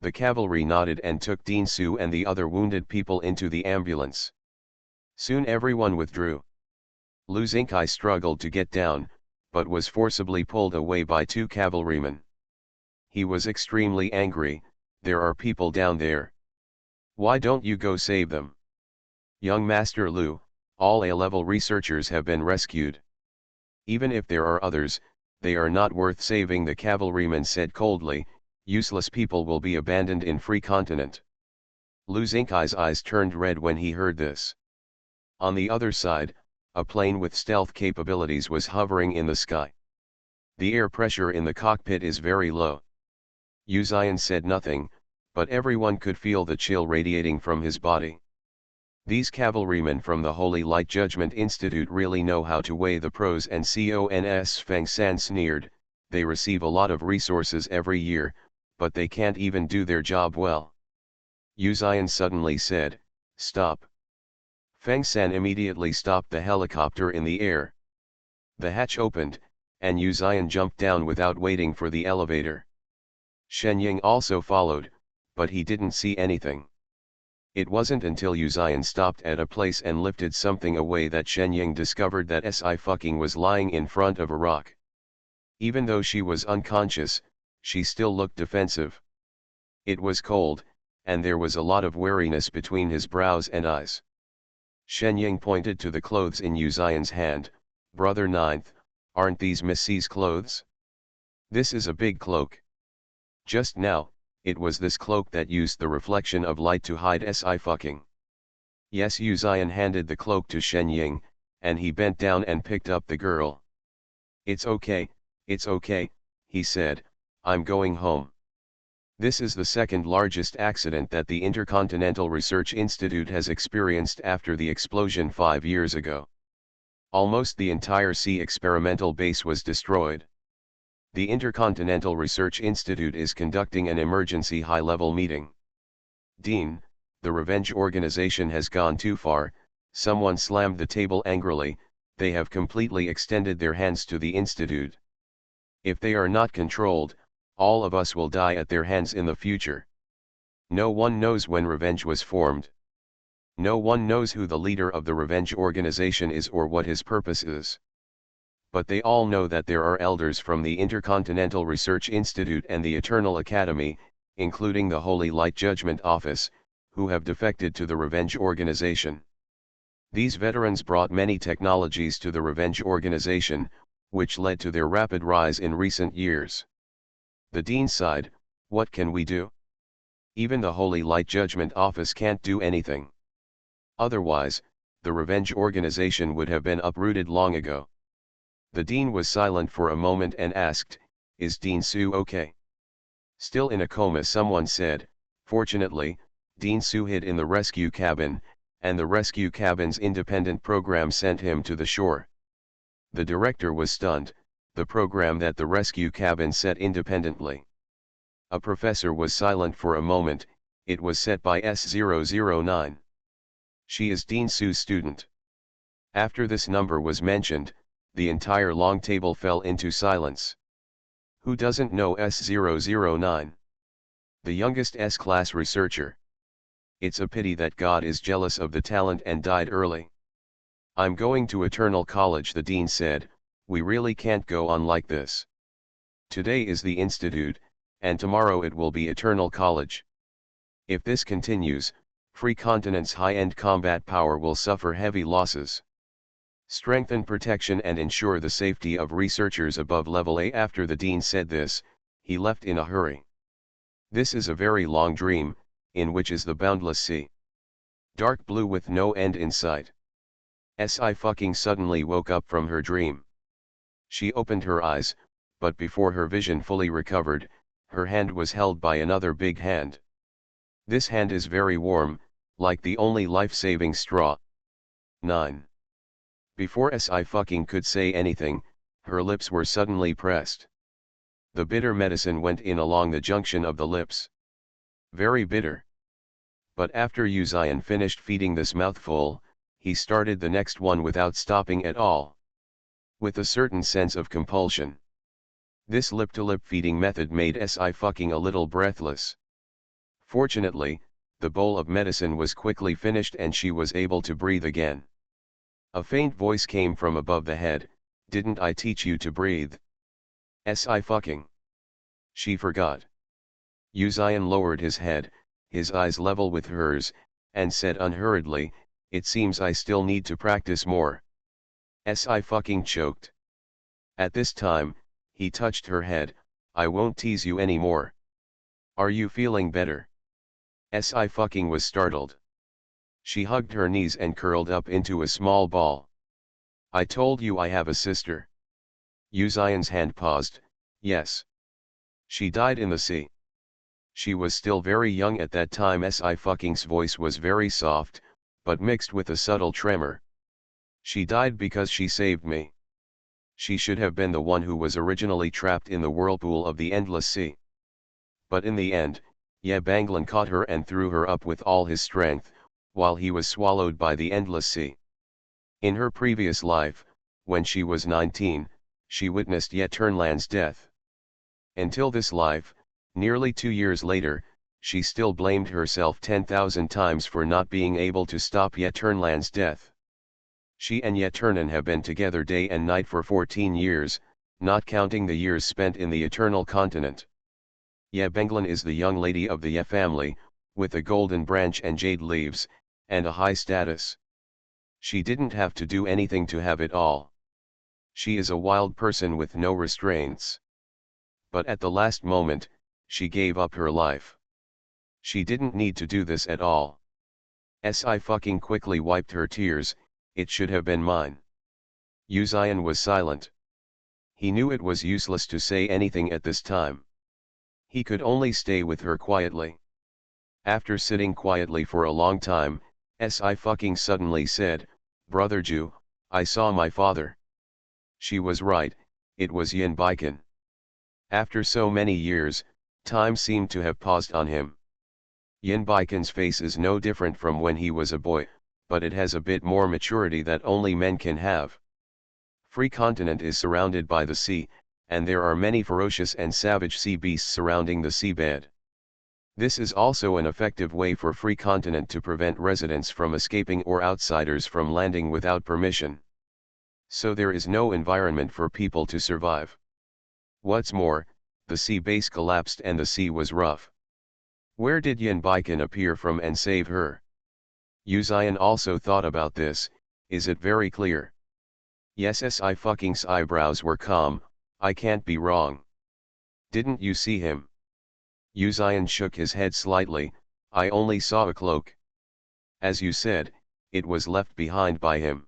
The cavalry nodded and took Dean Su and the other wounded people into the ambulance. Soon everyone withdrew. Lu Xingkai struggled to get down, but was forcibly pulled away by two cavalrymen. He was extremely angry. There are people down there. Why don't you go save them? Young Master Lu, all A-level researchers have been rescued. Even if there are others, they are not worth saving, the cavalryman said coldly. Useless people will be abandoned in free continent. Lu Xingkai's eyes turned red when he heard this. On the other side, a plane with stealth capabilities was hovering in the sky. The air pressure in the cockpit is very low. Yu Xian said nothing, but everyone could feel the chill radiating from his body. These cavalrymen from the Holy Light Judgment Institute really know how to weigh the pros and cons. Feng San sneered, they receive a lot of resources every year, but they can't even do their job well. Yu Xian suddenly said, stop. Feng San immediately stopped the helicopter in the air. The hatch opened, and Yu Xian jumped down without waiting for the elevator. Shen Ying also followed, but he didn't see anything. It wasn't until Yu Xian stopped at a place and lifted something away that Shen Ying discovered that Sci-Fi was lying in front of a rock. Even though she was unconscious, she still looked defensive. It was cold, and there was a lot of wariness between his brows and eyes. Shen Ying pointed to the clothes in Yu Xian's hand. Brother Ninth, aren't these Miss C's clothes? This is a big cloak. Just now, it was this cloak that used the reflection of light to hide Sci-Fi. Yes, Yu Xian handed the cloak to Shen Ying, and he bent down and picked up the girl. It's okay, he said, I'm going home. This is the second largest accident that the Intercontinental Research Institute has experienced after the explosion 5 years ago. Almost the entire sea experimental base was destroyed. The Intercontinental Research Institute is conducting an emergency high-level meeting. Dean, the revenge organization has gone too far. Someone slammed the table angrily. They have completely extended their hands to the Institute. If they are not controlled, all of us will die at their hands in the future. No one knows when revenge was formed. No one knows who the leader of the revenge organization is or what his purpose is. But they all know that there are elders from the Intercontinental Research Institute and the Eternal Academy, including the Holy Light Judgment Office, who have defected to the revenge organization. These veterans brought many technologies to the revenge organization, which led to their rapid rise in recent years. The Dean sighed, what can we do? Even the Holy Light Judgment Office can't do anything. Otherwise, the revenge organization would have been uprooted long ago. The Dean was silent for a moment and asked, is Dean Su okay? Still in a coma, someone said. Fortunately, Dean Su hid in the rescue cabin, and the rescue cabin's independent program sent him to the shore. The director was stunned, the program that the rescue cabin set independently. A professor was silent for a moment. It was set by S009. She is Dean Su's student. After this number was mentioned, the entire long table fell into silence. Who doesn't know S009? The youngest S-class researcher. It's a pity that God is jealous of the talent and died early. I'm going to Eternal College, the dean said. We really can't go on like this. Today is the institute, and tomorrow it will be Eternal College. If this continues, Free Continent's high-end combat power will suffer heavy losses. Strengthen protection and ensure the safety of researchers above level A. After the dean said this, he left in a hurry. This is a very long dream, in which is the boundless sea. Dark blue with no end in sight. Sci-fi suddenly woke up from her dream. She opened her eyes, but before her vision fully recovered, her hand was held by another big hand. This hand is very warm, like the only life-saving straw. 9. Before Sci-fi could say anything, her lips were suddenly pressed. The bitter medicine went in along the junction of the lips. Very bitter. But after Uzion finished feeding this mouthful, he started the next one without stopping at all. With a certain sense of compulsion. This lip-to-lip feeding method made Sci-fi a little breathless. Fortunately, the bowl of medicine was quickly finished and she was able to breathe again. A faint voice came from above the head, "Didn't I teach you to breathe?" Sci-fi. She forgot. Uzion lowered his head, his eyes level with hers, and said unhurriedly, "It seems I still need to practice more." Sci-fi choked. At this time, he touched her head, "I won't tease you anymore. Are you feeling better?" Sci-fi was startled. She hugged her knees and curled up into a small ball. "I told you I have a sister." Uzion's hand paused, "Yes. She died in the sea." She was still very young at that time. Sci-fi's voice was very soft, but mixed with a subtle tremor. "She died because she saved me. She should have been the one who was originally trapped in the whirlpool of the endless sea. But in the end, Ye Banglan caught her and threw her up with all his strength, while he was swallowed by the endless sea. In her previous life, when she was 19, she witnessed Ye Turnland's death. Until this life, nearly 2 years later, she still blamed herself 10,000 times for not being able to stop Ye Turnland's death. She and Ye Turnan have been together day and night for 14 years, not counting the years spent in the Eternal Continent. Ye Banglan is the young lady of the Ye family, with a golden branch and jade leaves, and a high status. She didn't have to do anything to have it all. She is a wild person with no restraints. But at the last moment, she gave up her life. She didn't need to do this at all. Sci-fi quickly wiped her tears, "It should have been mine." Uzion was silent. He knew it was useless to say anything at this time. He could only stay with her quietly. After sitting quietly for a long time, Sci-fi suddenly said, "Brother Jew, I saw my father." She was right, it was Yin Baikan. After so many years, time seemed to have paused on him. Yin Baikan's face is no different from when he was a boy, but it has a bit more maturity that only men can have. Free Continent is surrounded by the sea, and there are many ferocious and savage sea beasts surrounding the seabed. This is also an effective way for Free Continent to prevent residents from escaping or outsiders from landing without permission. So there is no environment for people to survive. What's more, the sea base collapsed and the sea was rough. Where did Yin Baikan appear from and save her? Uzion also thought about this. Is it very clear? Yes, Sci-fi's eyebrows were calm. I can't be wrong. Didn't you see him? Uzion shook his head slightly. I only saw a cloak. As you said, it was left behind by him.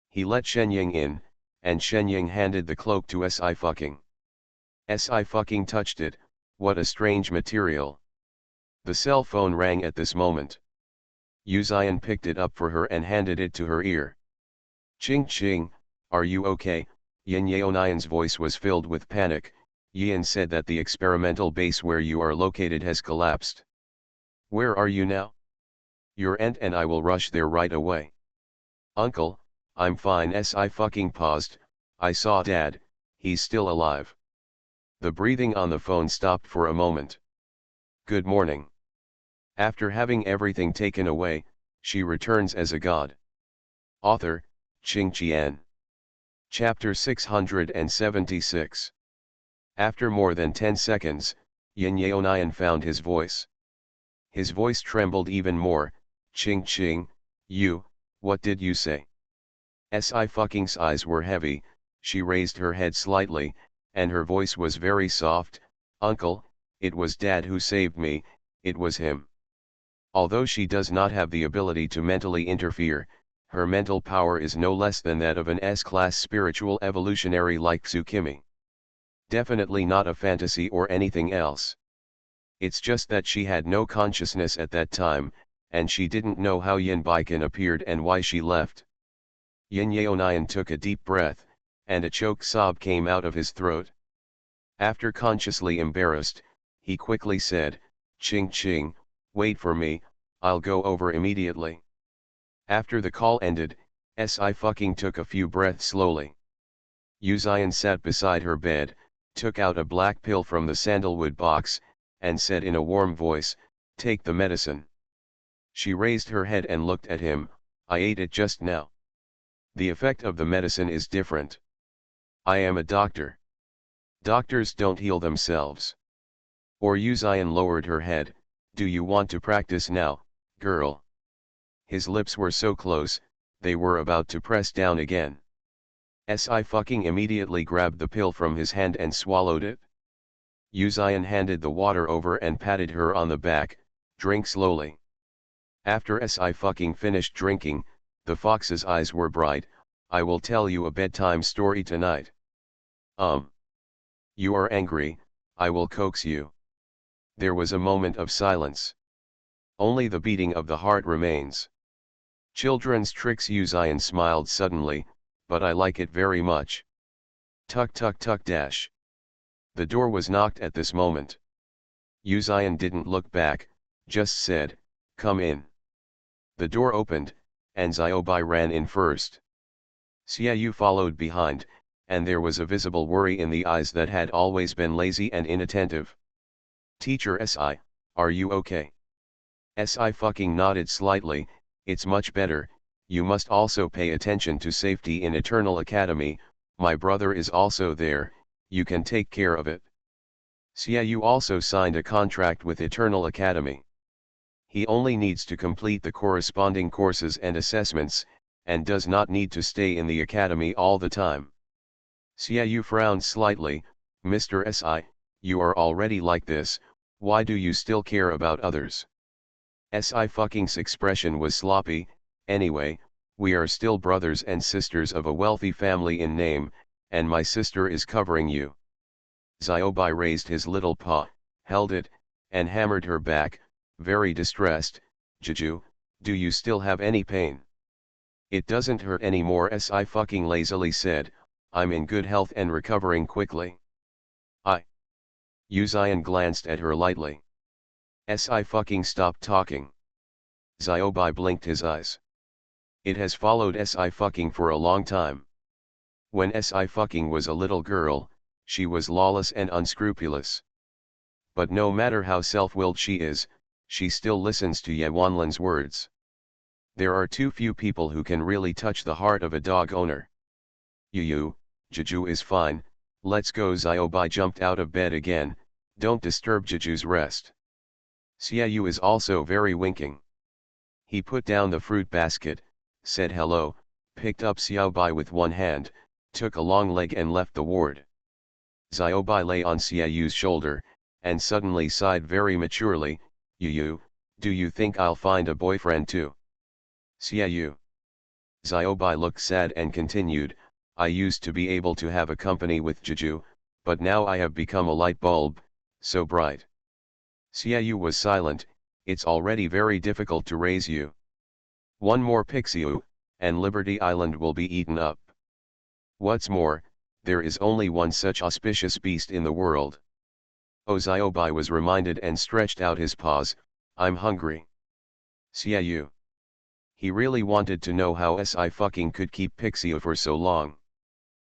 He let Shenying in, and Shenying handed the cloak to Sci-fi. Sci-fi touched it. What a strange material. The cell phone rang at this moment. Uzion picked it up for her and handed it to her ear. "Ching Ching, are you okay?" Yin Yeonion's voice was filled with panic. "Yin said that the experimental base where you are located has collapsed. Where are you now?" "Your aunt and I will rush there right away." "Uncle, I'm fine. I fucking paused. I saw Dad, he's still alive. The breathing on the phone stopped for a moment. Good morning. After having everything taken away, she returns as a god. Author, Ching Qian. Chapter 676. After more than 10 seconds, Yin Yaonian found his voice. His voice trembled even more. Ching Ching, what did you say? Fucking's eyes were heavy, she raised her head slightly, and her voice was very soft. Uncle, it was Dad who saved me, it was him. Although she does not have the ability to mentally interfere, her mental power is no less than that of an S-class spiritual evolutionary like Tsukimi. Definitely not a fantasy or anything else. It's just that she had no consciousness at that time, and she didn't know how Yin Baikan appeared and why she left. Yin Yaonian took a deep breath, and a choked sob came out of his throat. After consciously embarrassed, he quickly said, Ching Ching, wait for me, I'll go over immediately. After the call ended, fucking took a few breaths slowly. Yuzian sat beside her bed, took out a black pill from the sandalwood box, and said in a warm voice, take the medicine. She raised her head and looked at him, I ate it just now. The effect of the medicine is different. I am a doctor. Doctors don't heal themselves. Or Yuzian lowered her head, do you want to practice now, girl? His lips were so close, they were about to press down again. Fucking immediately grabbed the pill from his hand and swallowed it. Yuzian handed the water over and patted her on the back, drink slowly. After fucking finished drinking, the fox's eyes were bright, I will tell you a bedtime story tonight. You are angry, I will coax you. There was a moment of silence. Only the beating of the heart remains. Children's tricks. Yuzian smiled suddenly, but I like it very much. Tuck tuck tuck dash. The door was knocked at this moment. Yuzian didn't look back, just said, come in. The door opened, and Xiaobai ran in first. Xiaoyu followed behind, and there was a visible worry in the eyes that had always been lazy and inattentive. Teacher Si, are you okay? Si fucking nodded slightly, it's much better, you must also pay attention to safety in Eternal Academy, my brother is also there, you can take care of it. Xiaoyu also signed a contract with Eternal Academy. He only needs to complete the corresponding courses and assessments, and does not need to stay in the academy all the time. Xiaoyu frowned slightly, Mr. Si, you are already like this, why do you still care about others? Si fucking's expression was sloppy, anyway, we are still brothers and sisters of a wealthy family in name, and my sister is covering you. Xiaobai raised his little paw, held it, and hammered her back, very distressed, Juju, do you still have any pain? It doesn't hurt anymore. Si fucking lazily said, I'm in good health and recovering quickly. Yuzian glanced at her lightly. Si fucking stopped talking. Xiaobai blinked his eyes. It has followed Si fucking for a long time. When Si fucking was a little girl, she was lawless and unscrupulous. But no matter how self-willed she is, she still listens to Ye Wanlan's words. There are too few people who can really touch the heart of a dog owner. Juju is fine, let's go. Xiaobai jumped out of bed again, don't disturb Juju's rest. Xiaoyu is also very winking. He put down the fruit basket, said hello, picked up Xiaobai with one hand, took a long leg and left the ward. Xiaobai lay on Xiaoyu's shoulder, and suddenly sighed very maturely, Yu, do you think I'll find a boyfriend too? Xiaoyu. Xiaobai looked sad and continued, I used to be able to have a company with Juju, but now I have become a light bulb, so bright. Xiaoyu was silent, it's already very difficult to raise you. One more Pixiu, and Liberty Island will be eaten up. What's more, there is only one such auspicious beast in the world. Xiaobai was reminded and stretched out his paws, I'm hungry. Xiaoyu. He really wanted to know how Sci-fi could keep Pixie for so long.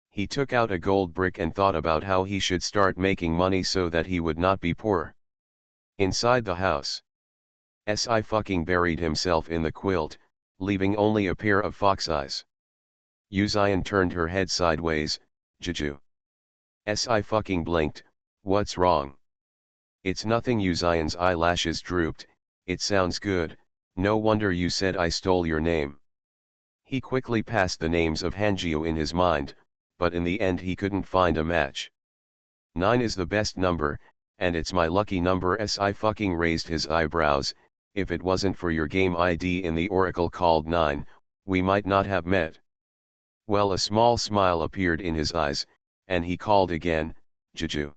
He took out a gold brick and thought about how he should start making money so that he would not be poor. Inside the house, Sci-fi buried himself in the quilt, leaving only a pair of fox eyes. Uzion turned her head sideways. Juju. Sci-fi blinked. What's wrong? It's nothing. Uzion's eyelashes drooped. It sounds good, no wonder you said I stole your name. He quickly passed the names of Hangio in his mind, but in the end he couldn't find a match. 9 is the best number, and it's my lucky number. Sci-fi raised his eyebrows. If it wasn't for your game ID in the Oracle called 9, we might not have met. Well, a small smile appeared in his eyes, and he called again, Juju.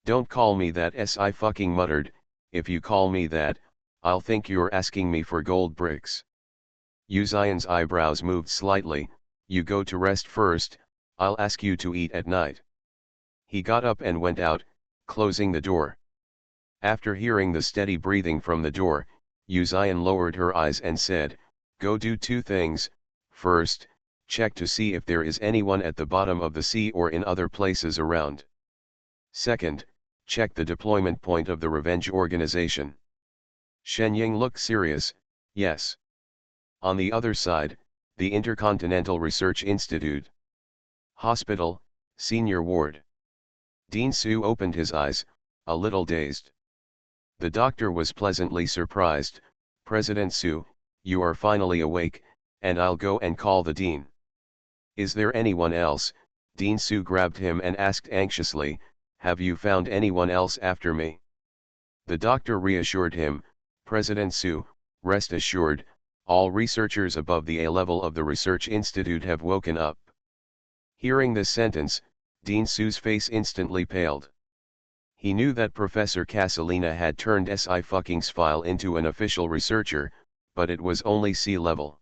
Don't call me that, Sci-fi muttered. If you call me that, I'll think you're asking me for gold bricks. Uzion's eyebrows moved slightly. You go to rest first, I'll ask you to eat at night. He got up and went out, closing the door. After hearing the steady breathing from the door, Uzion lowered her eyes and said, go do 2 things. First, check to see if there is anyone at the bottom of the sea or in other places around. Second, check the deployment point of the Revenge Organization. Shenying looked serious. Yes. On the other side, the Intercontinental Research Institute. Hospital, Senior Ward. Dean Su opened his eyes, a little dazed. The doctor was pleasantly surprised. President Su, you are finally awake, and I'll go and call the dean. Is there anyone else? Dean Su grabbed him and asked anxiously, have you found anyone else after me? The doctor reassured him, President Su, rest assured, all researchers above the A level of the Research Institute have woken up. Hearing this sentence, Dean Su's face instantly paled. He knew that Professor Casalina had turned Sci-fi's file into an official researcher, but it was only C-level.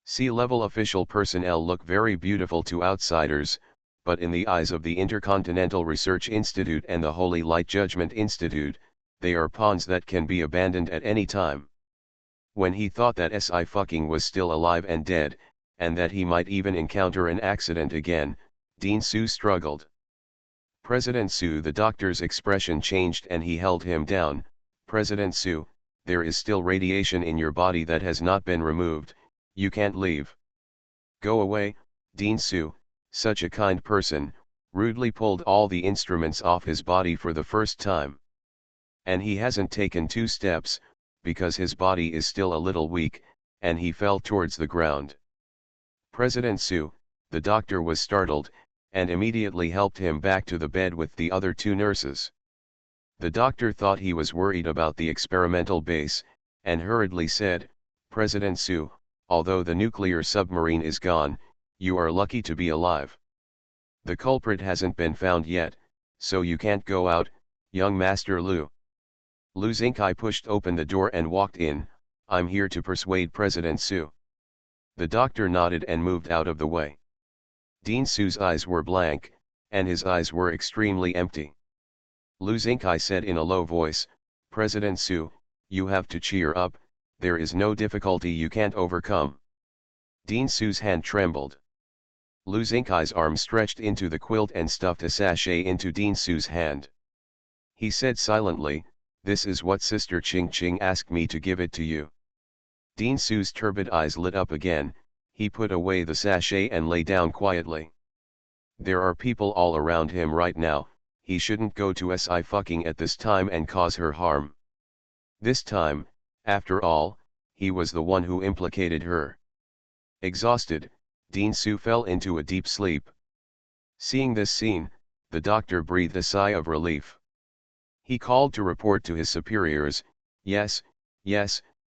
C-level official personnel look very beautiful to outsiders, but in the eyes of the Intercontinental Research Institute and the Holy Light Judgment Institute, they are pawns that can be abandoned at any time. When he thought that Sci-fi was still alive and dead, and that he might even encounter an accident again, Dean Su struggled. President Su, the doctor's expression changed and he held him down. President Su, there is still radiation in your body that has not been removed, you can't leave. Go away. Dean Su, such a kind person, rudely pulled all the instruments off his body for the first time. And he hasn't taken 2 steps, because his body is still a little weak, and he fell towards the ground. President Su, the doctor was startled, and immediately helped him back to the bed with the other 2 nurses. The doctor thought he was worried about the experimental base, and hurriedly said, President Su, although the nuclear submarine is gone, you are lucky to be alive. The culprit hasn't been found yet, so you can't go out, young Master Lu. Lu Xingkai pushed open the door and walked in. I'm here to persuade President Su. The doctor nodded and moved out of the way. Dean Su's eyes were blank, and his eyes were extremely empty. Lu Xingkai said in a low voice, President Su, you have to cheer up, there is no difficulty you can't overcome. Dean Su's hand trembled. Lu Xingkai's arm stretched into the quilt and stuffed a sachet into Dean Su's hand. He said silently, this is what Sister Ching Ching asked me to give it to you. Dean Su's turbid eyes lit up again. He put away the sachet and lay down quietly. There are people all around him right now, he shouldn't go to Sci-fi at this time and cause her harm. This time, after all, he was the one who implicated her. Exhausted, Dean Su fell into a deep sleep. Seeing this scene, the doctor breathed a sigh of relief. He called to report to his superiors, yes,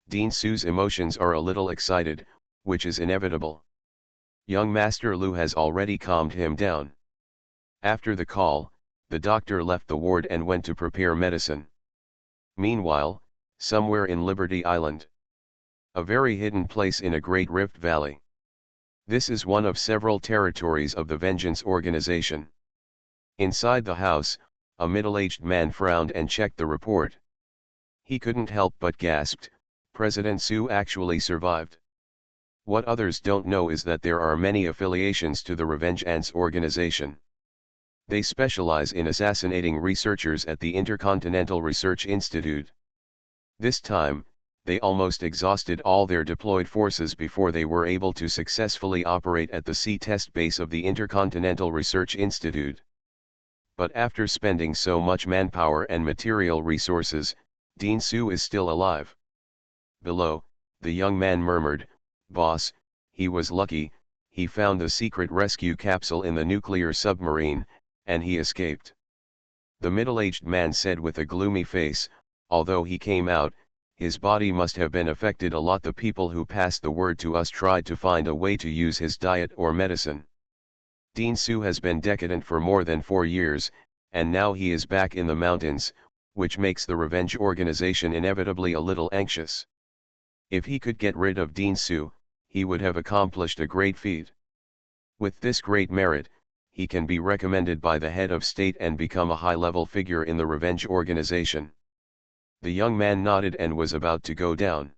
Dean Su's emotions are a little excited, which is inevitable. Young Master Lu has already calmed him down. After the call, the doctor left the ward and went to prepare medicine. Meanwhile, somewhere in Liberty Island, a very hidden place in a great rift valley. This is one of several territories of the Vengeance Organization. Inside the house, a middle-aged man frowned and checked the report. He couldn't help but gasped, President Su actually survived. What others don't know is that there are many affiliations to the Revenge Ants organization. They specialize in assassinating researchers at the Intercontinental Research Institute. This time, they almost exhausted all their deployed forces before they were able to successfully operate at the sea test base of the Intercontinental Research Institute. But after spending so much manpower and material resources, Dean Su is still alive. Below, the young man murmured, "Boss, he was lucky, he found the secret rescue capsule in the nuclear submarine, and he escaped." The middle-aged man said with a gloomy face, "Although he came out, his body must have been affected a lot. The people who passed the word to us tried to find a way to use his diet or medicine. Dean Su has been decadent for more than 4 years, and now he is back in the mountains, which makes the Revenge organization inevitably a little anxious. If he could get rid of Dean Su, he would have accomplished a great feat. With this great merit, he can be recommended by the head of state and become a high-level figure in the Revenge organization." The young man nodded and was about to go down.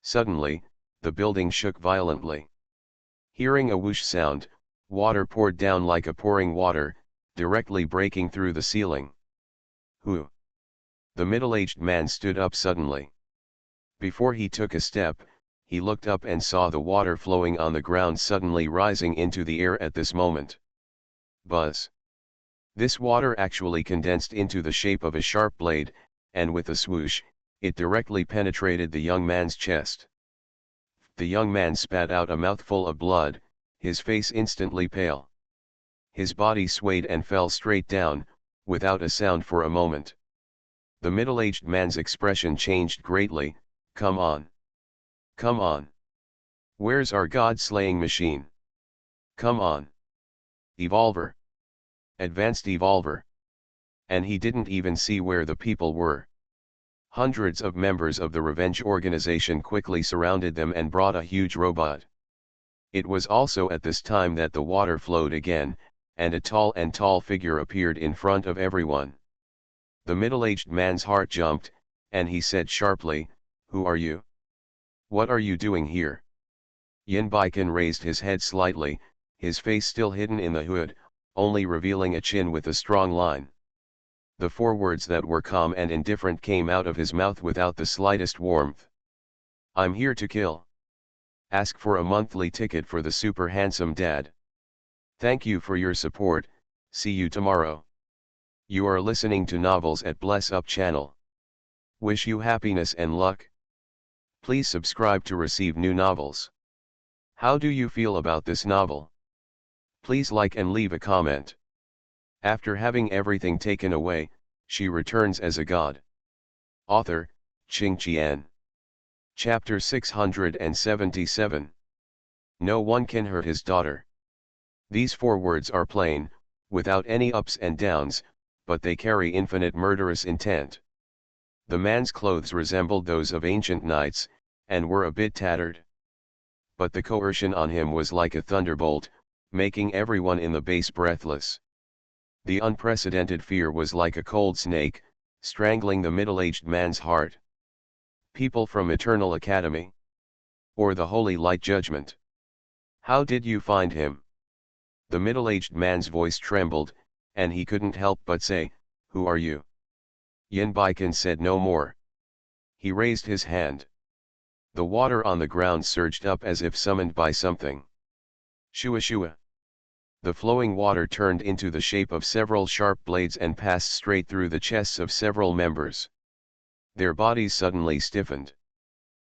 Suddenly, the building shook violently. Hearing a whoosh sound, water poured down like a pouring water, directly breaking through the ceiling. "Who?" The middle-aged man stood up suddenly. Before he took a step, he looked up and saw the water flowing on the ground suddenly rising into the air at this moment. Buzz! This water actually condensed into the shape of a sharp blade, and with a swoosh, it directly penetrated the young man's chest. The young man spat out a mouthful of blood, his face instantly pale. His body swayed and fell straight down, without a sound for a moment. The middle-aged man's expression changed greatly. "Come on. Come on. Where's our god-slaying machine? Come on. Evolver. Advanced Evolver." And he didn't even see where the people were. Hundreds of members of the Revenge organization quickly surrounded them and brought a huge robot. It was also at this time that the water flowed again, and a tall figure appeared in front of everyone. The middle-aged man's heart jumped, and he said sharply, "Who are you? What are you doing here?" Yin Baikan raised his head slightly, his face still hidden in the hood, only revealing a chin with a strong line. The 4 words that were calm and indifferent came out of his mouth without the slightest warmth. "I'm here to kill. Ask for a monthly ticket for the Super Handsome Dad. Thank you for your support, see you tomorrow." You are listening to Novels at Bless Up channel. Wish you happiness and luck. Please subscribe to receive new novels. How do you feel about this novel? Please like and leave a comment. After having everything taken away, she returns as a god. Author, Qing Qian. Chapter 677. No one can hurt his daughter. These 4 words are plain, without any ups and downs, but they carry infinite murderous intent. The man's clothes resembled those of ancient knights, and were a bit tattered. But the coercion on him was like a thunderbolt, making everyone in the base breathless. The unprecedented fear was like a cold snake, strangling the middle-aged man's heart. People from Eternal Academy? Or the Holy Light Judgment? How did you find him? The middle-aged man's voice trembled, and he couldn't help but say, "Who are you?" Yin Baikan said no more. He raised his hand. The water on the ground surged up as if summoned by something. Shua shua. The flowing water turned into the shape of several sharp blades and passed straight through the chests of several members. Their bodies suddenly stiffened.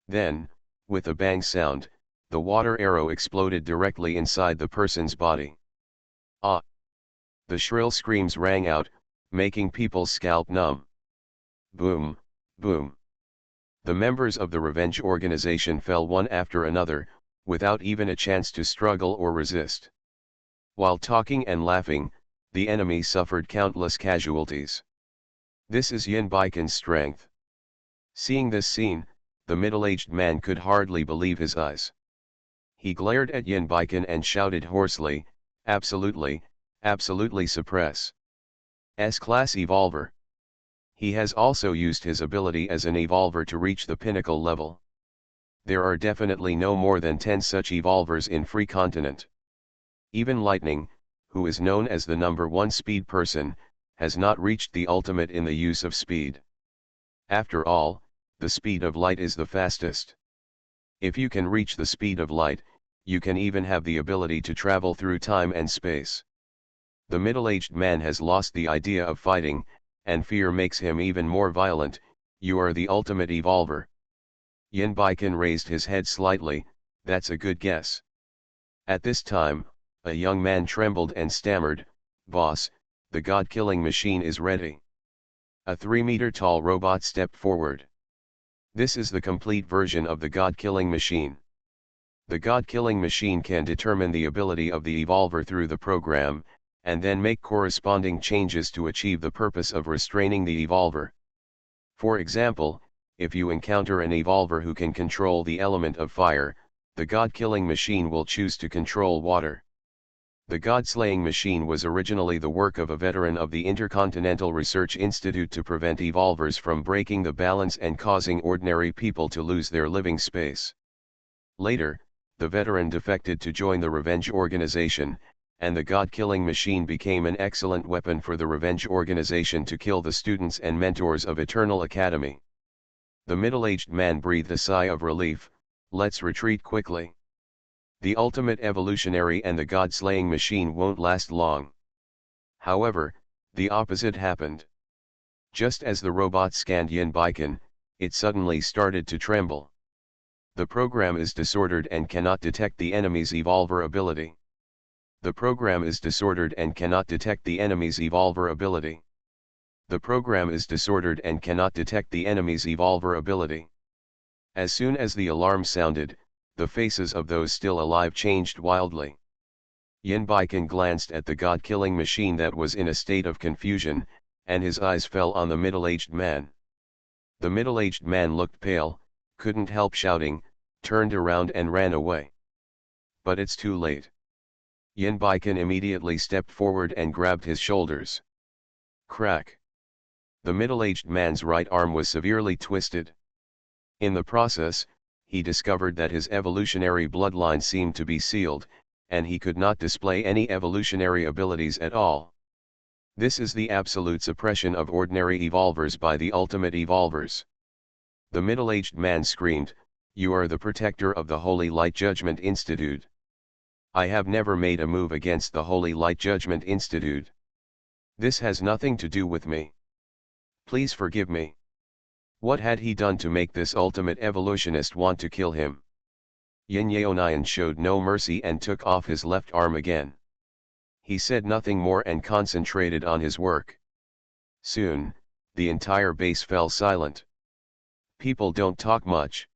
Then, with a bang sound, the water arrow exploded directly inside the person's body. Ah! The shrill screams rang out, making people's scalp numb. Boom, boom. The members of the Revenge organization fell one after another, without even a chance to struggle or resist. While talking and laughing, the enemy suffered countless casualties. This is Yin Baikan's strength. Seeing this scene, the middle-aged man could hardly believe his eyes. He glared at Yin Baikan and shouted hoarsely, "Absolutely, absolutely suppress. S-class evolver." He has also used his ability as an evolver to reach the pinnacle level. There are definitely no more than 10 such evolvers in Free Continent. Even Lightning, who is known as the #1 speed person, has not reached the ultimate in the use of speed. After all, the speed of light is the fastest. If you can reach the speed of light, you can even have the ability to travel through time and space. The middle-aged man has lost the idea of fighting, and fear makes him even more violent. You are the ultimate evolver. Yin Baikan raised his head slightly. That's a good guess. At this time, a young man trembled and stammered, "Boss, the god-killing machine is ready." A 3-meter-tall robot stepped forward. This is the complete version of the god-killing machine. The god-killing machine can determine the ability of the evolver through the program, and then make corresponding changes to achieve the purpose of restraining the evolver. For example, if you encounter an evolver who can control the element of fire, the god-killing machine will choose to control water. The god-slaying machine was originally the work of a veteran of the Intercontinental Research Institute to prevent evolvers from breaking the balance and causing ordinary people to lose their living space. Later, the veteran defected to join the Revenge Organization, and the god-killing machine became an excellent weapon for the Revenge Organization to kill the students and mentors of Eternal Academy. The middle-aged man breathed a sigh of relief. Let's retreat quickly. The ultimate evolutionary and the god-slaying machine won't last long. However, the opposite happened. Just as the robot scanned Yin Baikan, it suddenly started to tremble. The program is disordered and cannot detect the enemy's evolver ability. The program is disordered and cannot detect the enemy's evolver ability. The program is disordered and cannot detect the enemy's evolver ability. As soon as the alarm sounded, the faces of those still alive changed wildly. Yin Baikan glanced at the god-killing machine that was in a state of confusion, and his eyes fell on the middle-aged man. The middle-aged man looked pale, couldn't help shouting, turned around and ran away. But it's too late. Yin Baikan immediately stepped forward and grabbed his shoulders. Crack! The middle-aged man's right arm was severely twisted. In the process, he discovered that his evolutionary bloodline seemed to be sealed, and he could not display any evolutionary abilities at all. This is the absolute suppression of ordinary evolvers by the ultimate evolvers. The middle-aged man screamed, "You are the protector of the Holy Light Judgment Institute. I have never made a move against the Holy Light Judgment Institute. This has nothing to do with me. Please forgive me." What had he done to make this ultimate evolutionist want to kill him? Yin Yaonian showed no mercy and took off his left arm again. He said nothing more and concentrated on his work. Soon, the entire base fell silent. People don't talk much.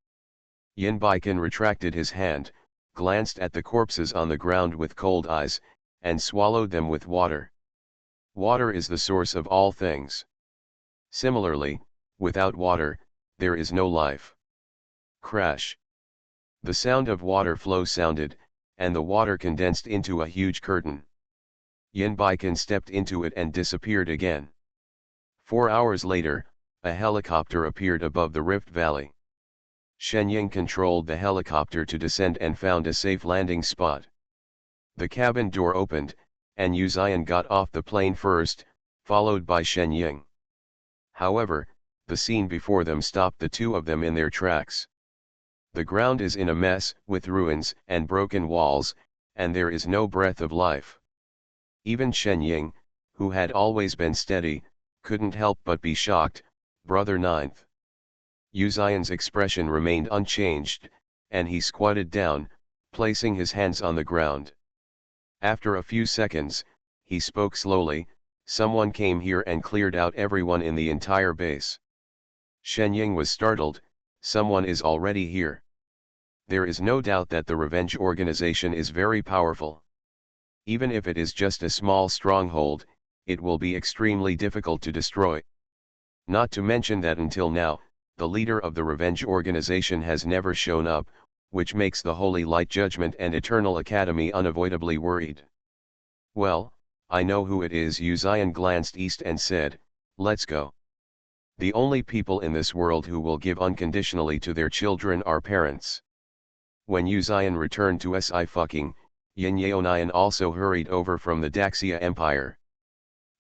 Yin Baikan retracted his hand, glanced at the corpses on the ground with cold eyes, and swallowed them with water. Water is the source of all things. Similarly, without water, there is no life. Crash. The sound of water flow sounded, and the water condensed into a huge curtain. Yin Baikan stepped into it and disappeared again. 4 hours later, a helicopter appeared above the Rift Valley. Shenying controlled the helicopter to descend and found a safe landing spot. The cabin door opened, and Yu Ziyan got off the plane first, followed by Shenying. However, the scene before them stopped the two of them in their tracks. The ground is in a mess, with ruins and broken walls, and there is no breath of life. Even Shenying, who had always been steady, couldn't help but be shocked. "Brother Ninth." Yu Ziyan's expression remained unchanged, and he squatted down, placing his hands on the ground. After a few seconds, he spoke slowly, "Someone came here and cleared out everyone in the entire base." Shenying was startled. "Someone is already here." There is no doubt that the Revenge Organization is very powerful. Even if it is just a small stronghold, it will be extremely difficult to destroy. Not to mention that until now, the leader of the Revenge Organization has never shown up, which makes the Holy Light Judgment and Eternal Academy unavoidably worried. "Well, I know who it is." Yu Ziyan glanced east and said, "Let's go." The only people in this world who will give unconditionally to their children are parents. When Uzion returned to Sci-fi, Yin Yeonian also hurried over from the Daxia Empire.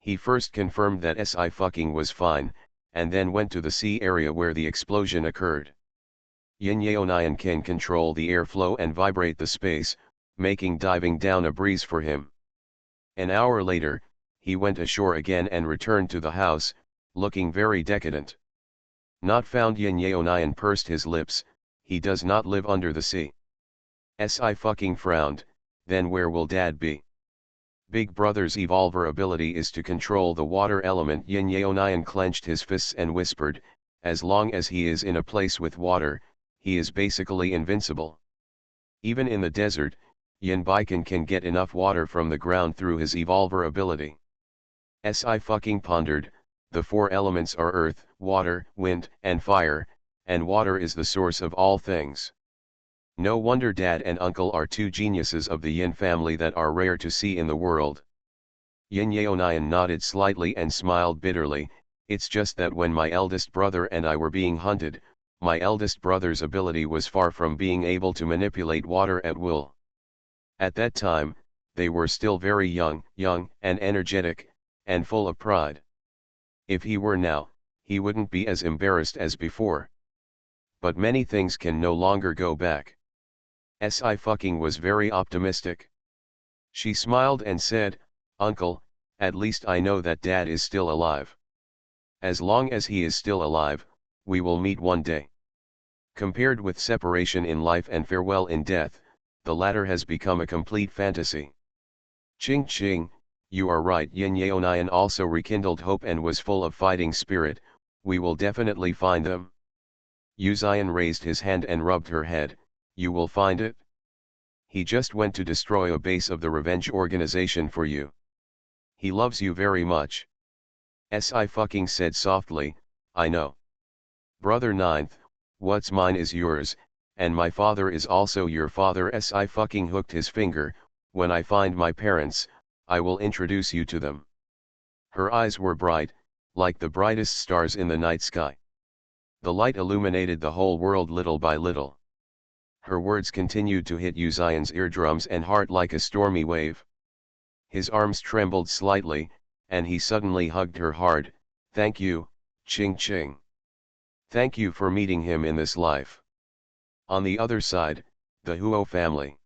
He first confirmed that Sci-fi was fine, and then went to the sea area where the explosion occurred. Yin Yeonian can control the airflow and vibrate the space, making diving down a breeze for him. An hour later, he went ashore again and returned to the house, looking very decadent. Not found. Yin Yeonian pursed his lips. He does not live under the sea. Sci-fi frowned. Then where will Dad be? Big Brother's evolver ability is to control the water element. Yin Yeonian clenched his fists and whispered, as long as he is in a place with water, he is basically invincible. Even in the desert, Yin Baikan can get enough water from the ground through his evolver ability. Sci-fi pondered, the four elements are earth, water, wind, and fire, and water is the source of all things. No wonder Dad and Uncle are two geniuses of the Yin family that are rare to see in the world. Yin Yeonian nodded slightly and smiled bitterly. It's just that when my eldest brother and I were being hunted, my eldest brother's ability was far from being able to manipulate water at will. At that time, they were still very young and energetic, and full of pride. If he were now, he wouldn't be as embarrassed as before. But many things can no longer go back. Sci-fi was very optimistic. She smiled and said, Uncle, at least I know that Dad is still alive. As long as he is still alive, we will meet one day. Compared with separation in life and farewell in death, the latter has become a complete fantasy. Ching ching, you are right. Yin Yeonian also rekindled hope and was full of fighting spirit. We will definitely find them. Uzion raised his hand and rubbed her head. You will find it? He just went to destroy a base of the revenge organization for you. He loves you very much. Sci-fi said softly, I know. Brother Ninth, what's mine is yours, and my father is also your father. Sci-fi hooked his finger. When I find my parents, I will introduce you to them. Her eyes were bright, like the brightest stars in the night sky. The light illuminated the whole world little by little. Her words continued to hit Uzion's eardrums and heart like a stormy wave. His arms trembled slightly, and he suddenly hugged her hard. Thank you, Ching Ching. Thank you for meeting him in this life. On the other side, the Huo family.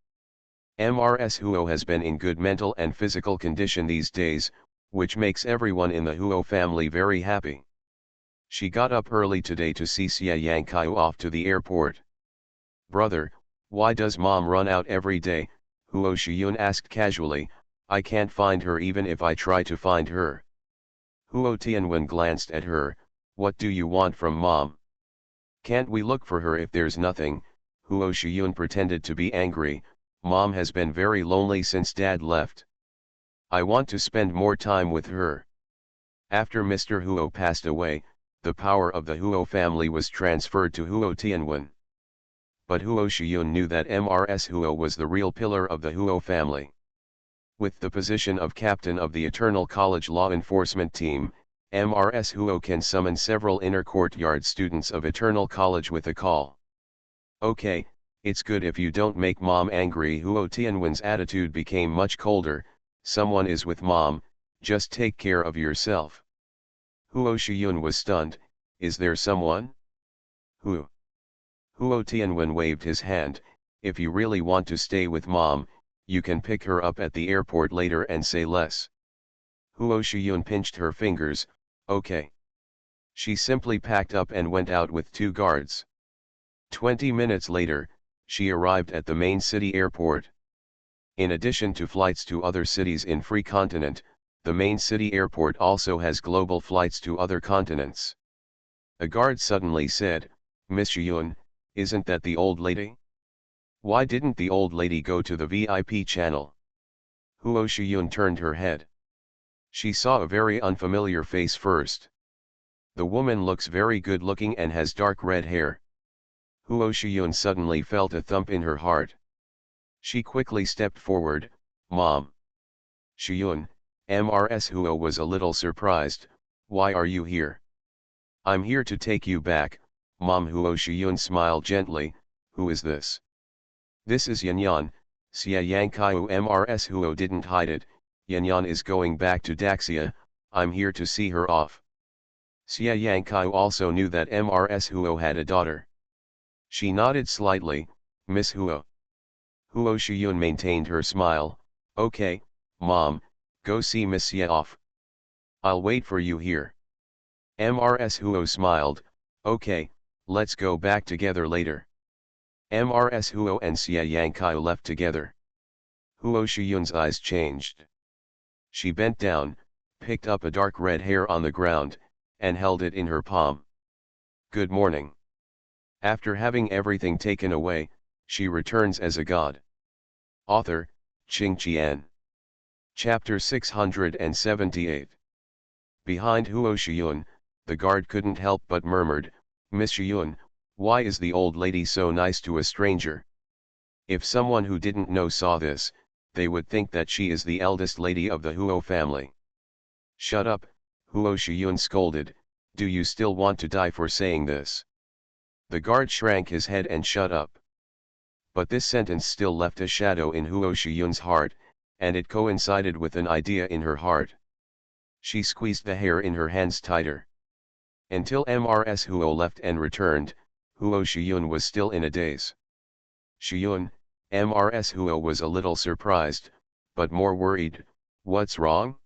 Mrs. Huo has been in good mental and physical condition these days, which makes everyone in the Huo family very happy. She got up early today to see Xia Yangkaiu off to the airport. Brother, why does Mom run out every day? Huo Shiyun asked casually. I can't find her even if I try to find her. Huo Tianwen glanced at her. What do you want from Mom? Can't we look for her if there's nothing? Huo Shiyun pretended to be angry. Mom has been very lonely since Dad left. I want to spend more time with her. After Mr. Huo passed away, the power of the Huo family was transferred to Huo Tianwen. But Huo Shiyun knew that Mrs. Huo was the real pillar of the Huo family. With the position of captain of the Eternal College Law Enforcement Team, Mrs. Huo can summon several inner courtyard students of Eternal College with a call. Okay, it's good if you don't make Mom angry. Huo Tianwen's attitude became much colder. Someone is with Mom, just take care of yourself. Huo Shiyun was stunned. Is there someone? Who? Huo Tianwen waved his hand. If you really want to stay with Mom, you can pick her up at the airport later and say less. Huo Shiyun pinched her fingers. Okay. She simply packed up and went out with 2 guards. 20 minutes later, she arrived at the main city airport. In addition to flights to other cities in free continent, the main city airport also has global flights to other continents. A guard suddenly said, Miss Shiyun, isn't that the old lady? Why didn't the old lady go to the VIP channel? Huo Shiyun turned her head. She saw a very unfamiliar face first. The woman looks very good looking and has dark red hair. Huo Shiyun suddenly felt a thump in her heart. She quickly stepped forward. Mom. Shiyun, Mrs. Huo was a little surprised. Why are you here? I'm here to take you back, Mom. Huo Shiyun smiled gently. Who is this? This is Yanyan, Xia Yang Mrs. Huo didn't hide it. Yanyan is going back to Daxia, I'm here to see her off. Xia Yang also knew that Mrs. Huo had a daughter. She nodded slightly. Miss Huo. Huo Shiyun maintained her smile. Okay, Mom, go see Miss Xia off. I'll wait for you here. Mrs. Huo smiled. Okay, let's go back together later. Mrs. Huo and Xia Yang left together. Huo Shiyun's eyes changed. She bent down, picked up a dark red hair on the ground, and held it in her palm. Good morning. After having everything taken away, she returns as a god. Author, Qing Qian. Chapter 678. Behind Huo Shiyun, the guard couldn't help but murmured, Miss Shiyun, why is the old lady so nice to a stranger? If someone who didn't know saw this, they would think that she is the eldest lady of the Huo family. Shut up, Huo Shiyun scolded, do you still want to die for saying this? The guard shrank his head and shut up. But this sentence still left a shadow in Huo Shiyun's heart, and it coincided with an idea in her heart. She squeezed the hair in her hands tighter. Until Mrs. Huo left and returned, Huo Shiyun was still in a daze. Shiyun, Mrs. Huo was a little surprised, but more worried. What's wrong?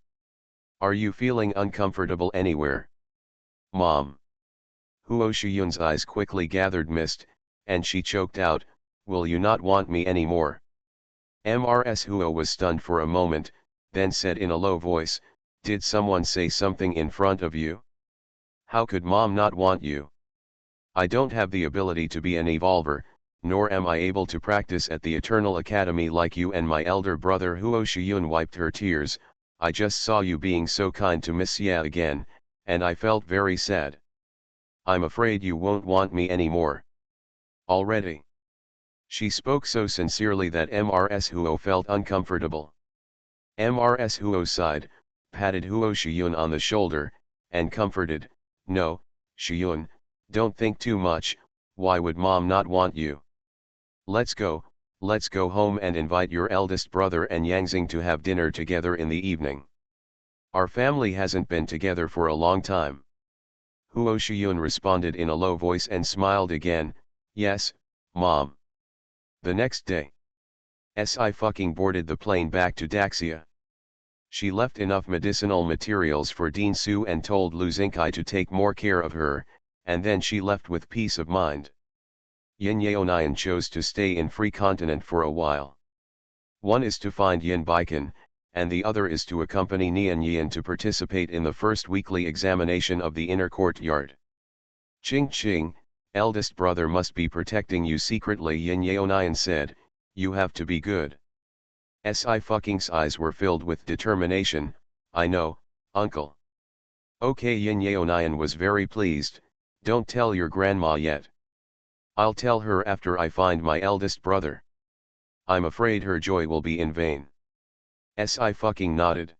Are you feeling uncomfortable anywhere? Mom. Huo Shiyun's eyes quickly gathered mist, and she choked out, will you not want me anymore? Mrs. Huo was stunned for a moment, then said in a low voice, did someone say something in front of you? How could Mom not want you? I don't have the ability to be an evolver, nor am I able to practice at the Eternal Academy like you and my elder brother. Huo Shiyun wiped her tears. I just saw you being so kind to Miss Xia again, and I felt very sad. I'm afraid you won't want me anymore. Already. She spoke so sincerely that Mrs. Huo felt uncomfortable. Mrs. Huo sighed, patted Huo Shiyun on the shoulder, and comforted, no, Shiyun, don't think too much, why would Mom not want you? Let's go home and invite your eldest brother and Yangxing to have dinner together in the evening. Our family hasn't been together for a long time. Huo Shiyun responded in a low voice and smiled again, yes, Mom. The next day, Sci-Fi boarded the plane back to Daxia. She left enough medicinal materials for Dean Su and told Lu Xingkai to take more care of her, and then she left with peace of mind. Yin Yaonian chose to stay in Free Continent for a while. One is to find Yin Baikan, and the other is to accompany Nian Yin to participate in the first weekly examination of the inner courtyard. Ching, eldest brother must be protecting you secretly, Yin Yaonian said, you have to be good. Sci-Fi's eyes were filled with determination, I know, uncle. Okay, Yin Yaonian was very pleased, don't tell your grandma yet. I'll tell her after I find my eldest brother. I'm afraid her joy will be in vain. Sci-Fi nodded.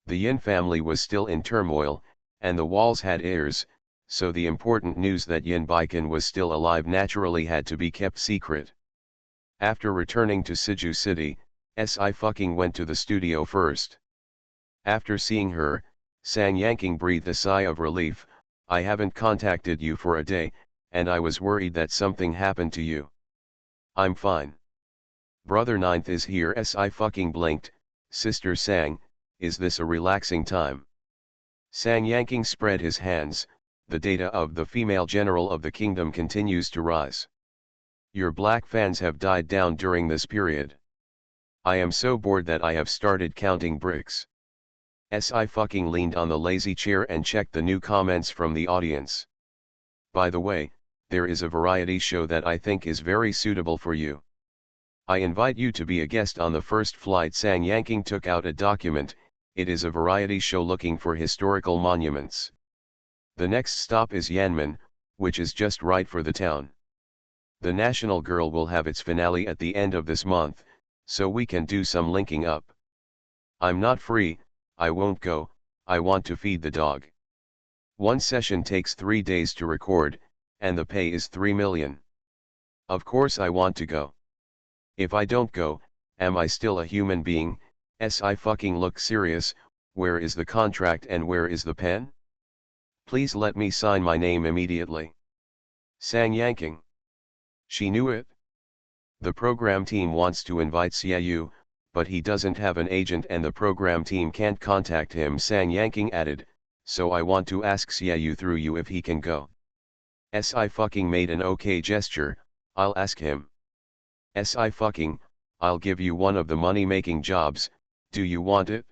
The Yin family was still in turmoil, and the walls had heirs, so the important news that Yin Baikan was still alive naturally had to be kept secret. After returning to Siju City, Sci-Fi went to the studio first. After seeing her, Sang Yanking breathed a sigh of relief, I haven't contacted you for a day, and I was worried that something happened to you. I'm fine. Brother Ninth is here. Sci-Fi blinked, Sister Sang, is this a relaxing time? Sang Yanking spread his hands, the data of the female general of the kingdom continues to rise. Your black fans have died down during this period. I am so bored that I have started counting bricks. Sci-Fi leaned on the lazy chair and checked the new comments from the audience. By the way, there is a variety show that I think is very suitable for you. I invite you to be a guest on the first flight. Sang Yanking took out a document, it is a variety show looking for historical monuments. The next stop is Yanmen, which is just right for the town. The National Girl will have its finale at the end of this month, so we can do some linking up. I'm not free, I won't go, I want to feed the dog. One session takes 3 days to record, and the pay is 3 million. Of course I want to go. If I don't go, am I still a human being? I fucking look serious. Where is the contract and where is the pen? Please let me sign my name immediately. Sang yanking. She knew it. The program team wants to invite Xiaoyu, but he doesn't have an agent and the program team can't contact him. Sang yanking added, so I want to ask Xiaoyu through you if he can go. I fucking made an okay gesture. I'll ask him. I fucking, I'll give you one of the money-making jobs, do you want it?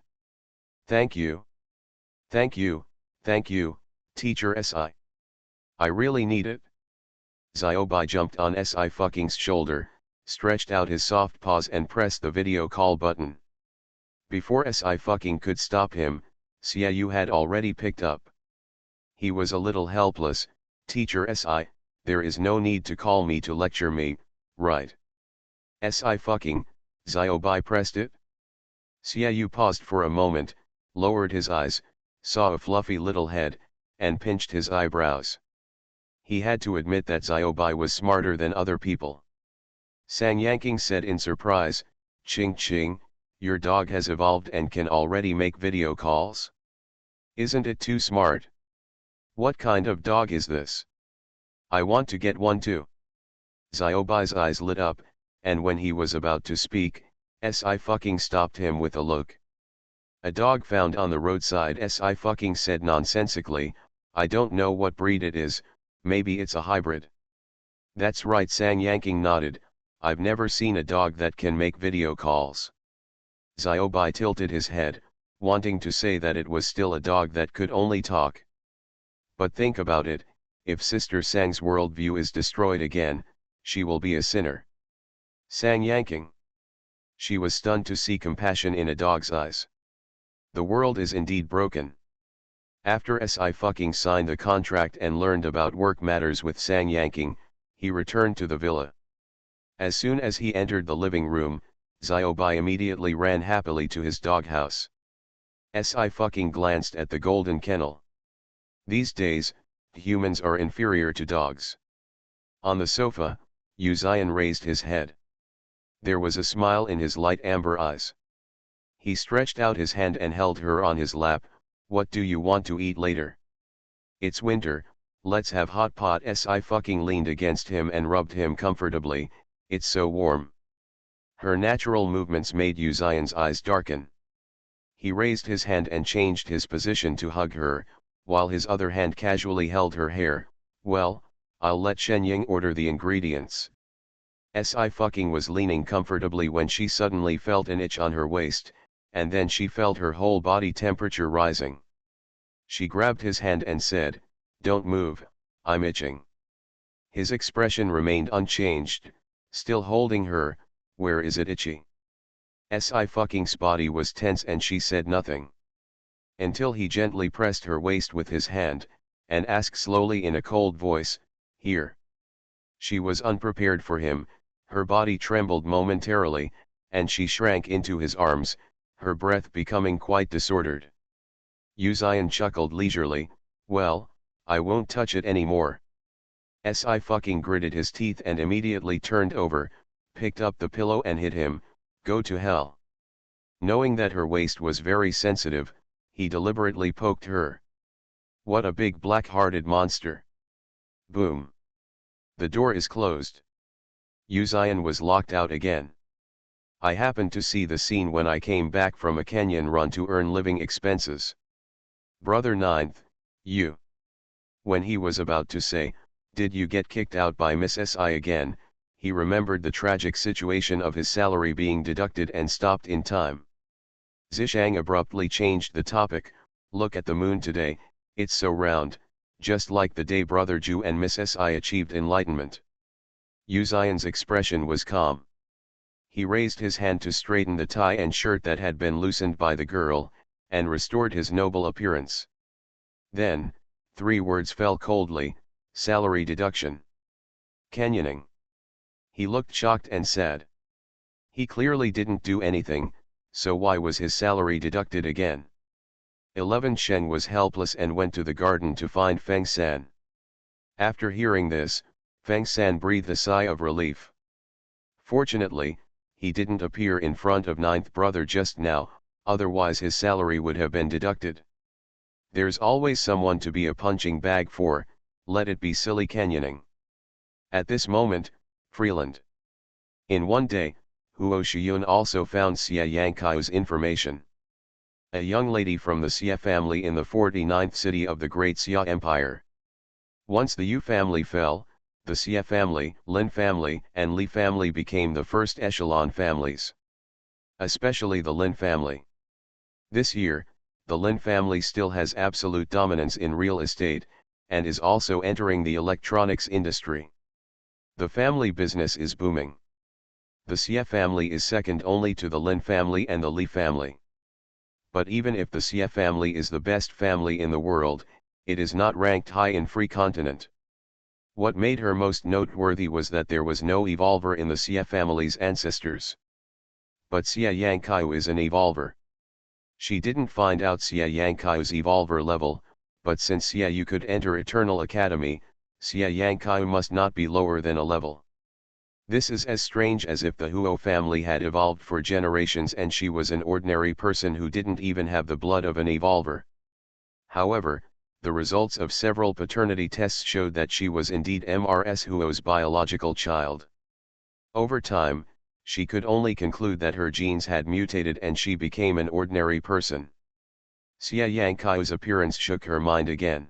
Thank you. Thank you, teacher Si. I really need it. Xiaobai jumped on Si fucking's shoulder, stretched out his soft paws and pressed the video call button. Before Si fucking could stop him, Xiaoyu had already picked up. He was a little helpless. Teacher Si, there is no need to call me to lecture me, right? Si fucking, Xiaobai pressed it. Xiaoyu paused for a moment, lowered his eyes, saw a fluffy little head, and pinched his eyebrows. He had to admit that Xiaobai was smarter than other people. Sang yanking said in surprise, Ching Ching, your dog has evolved and can already make video calls? Isn't it too smart? What kind of dog is this? I want to get one too. Xiaobai's eyes lit up, and when he was about to speak, Si fucking stopped him with a look. A dog found on the roadside, Si fucking said nonsensically, I don't know what breed it is, maybe it's a hybrid. That's right, Sang yanking nodded, I've never seen a dog that can make video calls. Xiaobai tilted his head, wanting to say that it was still a dog that could only talk. But think about it, if Sister Sang's worldview is destroyed again, she will be a sinner. Sang yanking. She was stunned to see compassion in a dog's eyes. The world is indeed broken. After Si fucking signed the contract and learned about work matters with Sang yanking, he returned to the villa. As soon as he entered the living room, Xiaobai immediately ran happily to his doghouse. Si fucking glanced at the golden kennel. These days, humans are inferior to dogs. On the sofa, Yu Xian raised his head. There was a smile in his light amber eyes. He stretched out his hand and held her on his lap. What do you want to eat later? It's winter, let's have hot pot. Si fucking leaned against him and rubbed him comfortably, it's so warm. Her natural movements made Yu Xian's eyes darken. He raised his hand and changed his position to hug her, while his other hand casually held her hair. Well, I'll let Shenying order the ingredients. Si fucking was leaning comfortably when she suddenly felt an itch on her waist, and then she felt her whole body temperature rising. She grabbed his hand and said, don't move, I'm itching. His expression remained unchanged, still holding her. Where is it itchy? Si fucking's body was tense and she said nothing. Until he gently pressed her waist with his hand, and asked slowly in a cold voice, here. She was unprepared for him, her body trembled momentarily, and she shrank into his arms, her breath becoming quite disordered. Yu Xian chuckled leisurely, well, I won't touch it anymore. Si fucking gritted his teeth and immediately turned over, picked up the pillow and hit him, go to hell. Knowing that her waist was very sensitive, he deliberately poked her. What a big black-hearted monster. Boom. The door is closed. Yu Xian was locked out again. I happened to see the scene when I came back from a Kenyan run to earn living expenses. Brother Ninth, you. When he was about to say, did you get kicked out by Miss Si again, he remembered the tragic situation of his salary being deducted and stopped in time. Zishang abruptly changed the topic, look at the moon today, it's so round, just like the day Brother Ju and Miss Si achieved enlightenment. Yu Xian's expression was calm. He raised his hand to straighten the tie and shirt that had been loosened by the girl, and restored his noble appearance. Then, 3 words fell coldly, salary deduction. Canyoning. He looked shocked and sad. He clearly didn't do anything, so why was his salary deducted again? 11 Shen was helpless and went to the garden to find Feng San. After hearing this, Feng San breathed a sigh of relief. Fortunately, he didn't appear in front of ninth brother just now, otherwise his salary would have been deducted. There's always someone to be a punching bag for, let it be silly canyoning. At this moment, Freeland. In one day, Huo Shiyun also found Xia Yangkai's information. A young lady from the Xia family in the 49th city of the Great Xia Empire. Once the Yu family fell, the Xia family, Lin family, and Li family became the first echelon families. Especially the Lin family. This year, the Lin family still has absolute dominance in real estate, and is also entering the electronics industry. The family business is booming. The Xia family is second only to the Lin family and the Li family. But even if the Xia family is the best family in the world, it is not ranked high in free continent. What made her most noteworthy was that there was no evolver in the Xia family's ancestors. But Xia Yangkai is an evolver. She didn't find out Xia Yangkai's evolver level, but since Xia Yu could enter Eternal Academy, Xia Yangkai must not be lower than a level. This is as strange as if the Huo family had evolved for generations and she was an ordinary person who didn't even have the blood of an evolver. However, the results of several paternity tests showed that she was indeed MRS Huo's biological child. Over time, she could only conclude that her genes had mutated and she became an ordinary person. Xia Yangkai's appearance shook her mind again.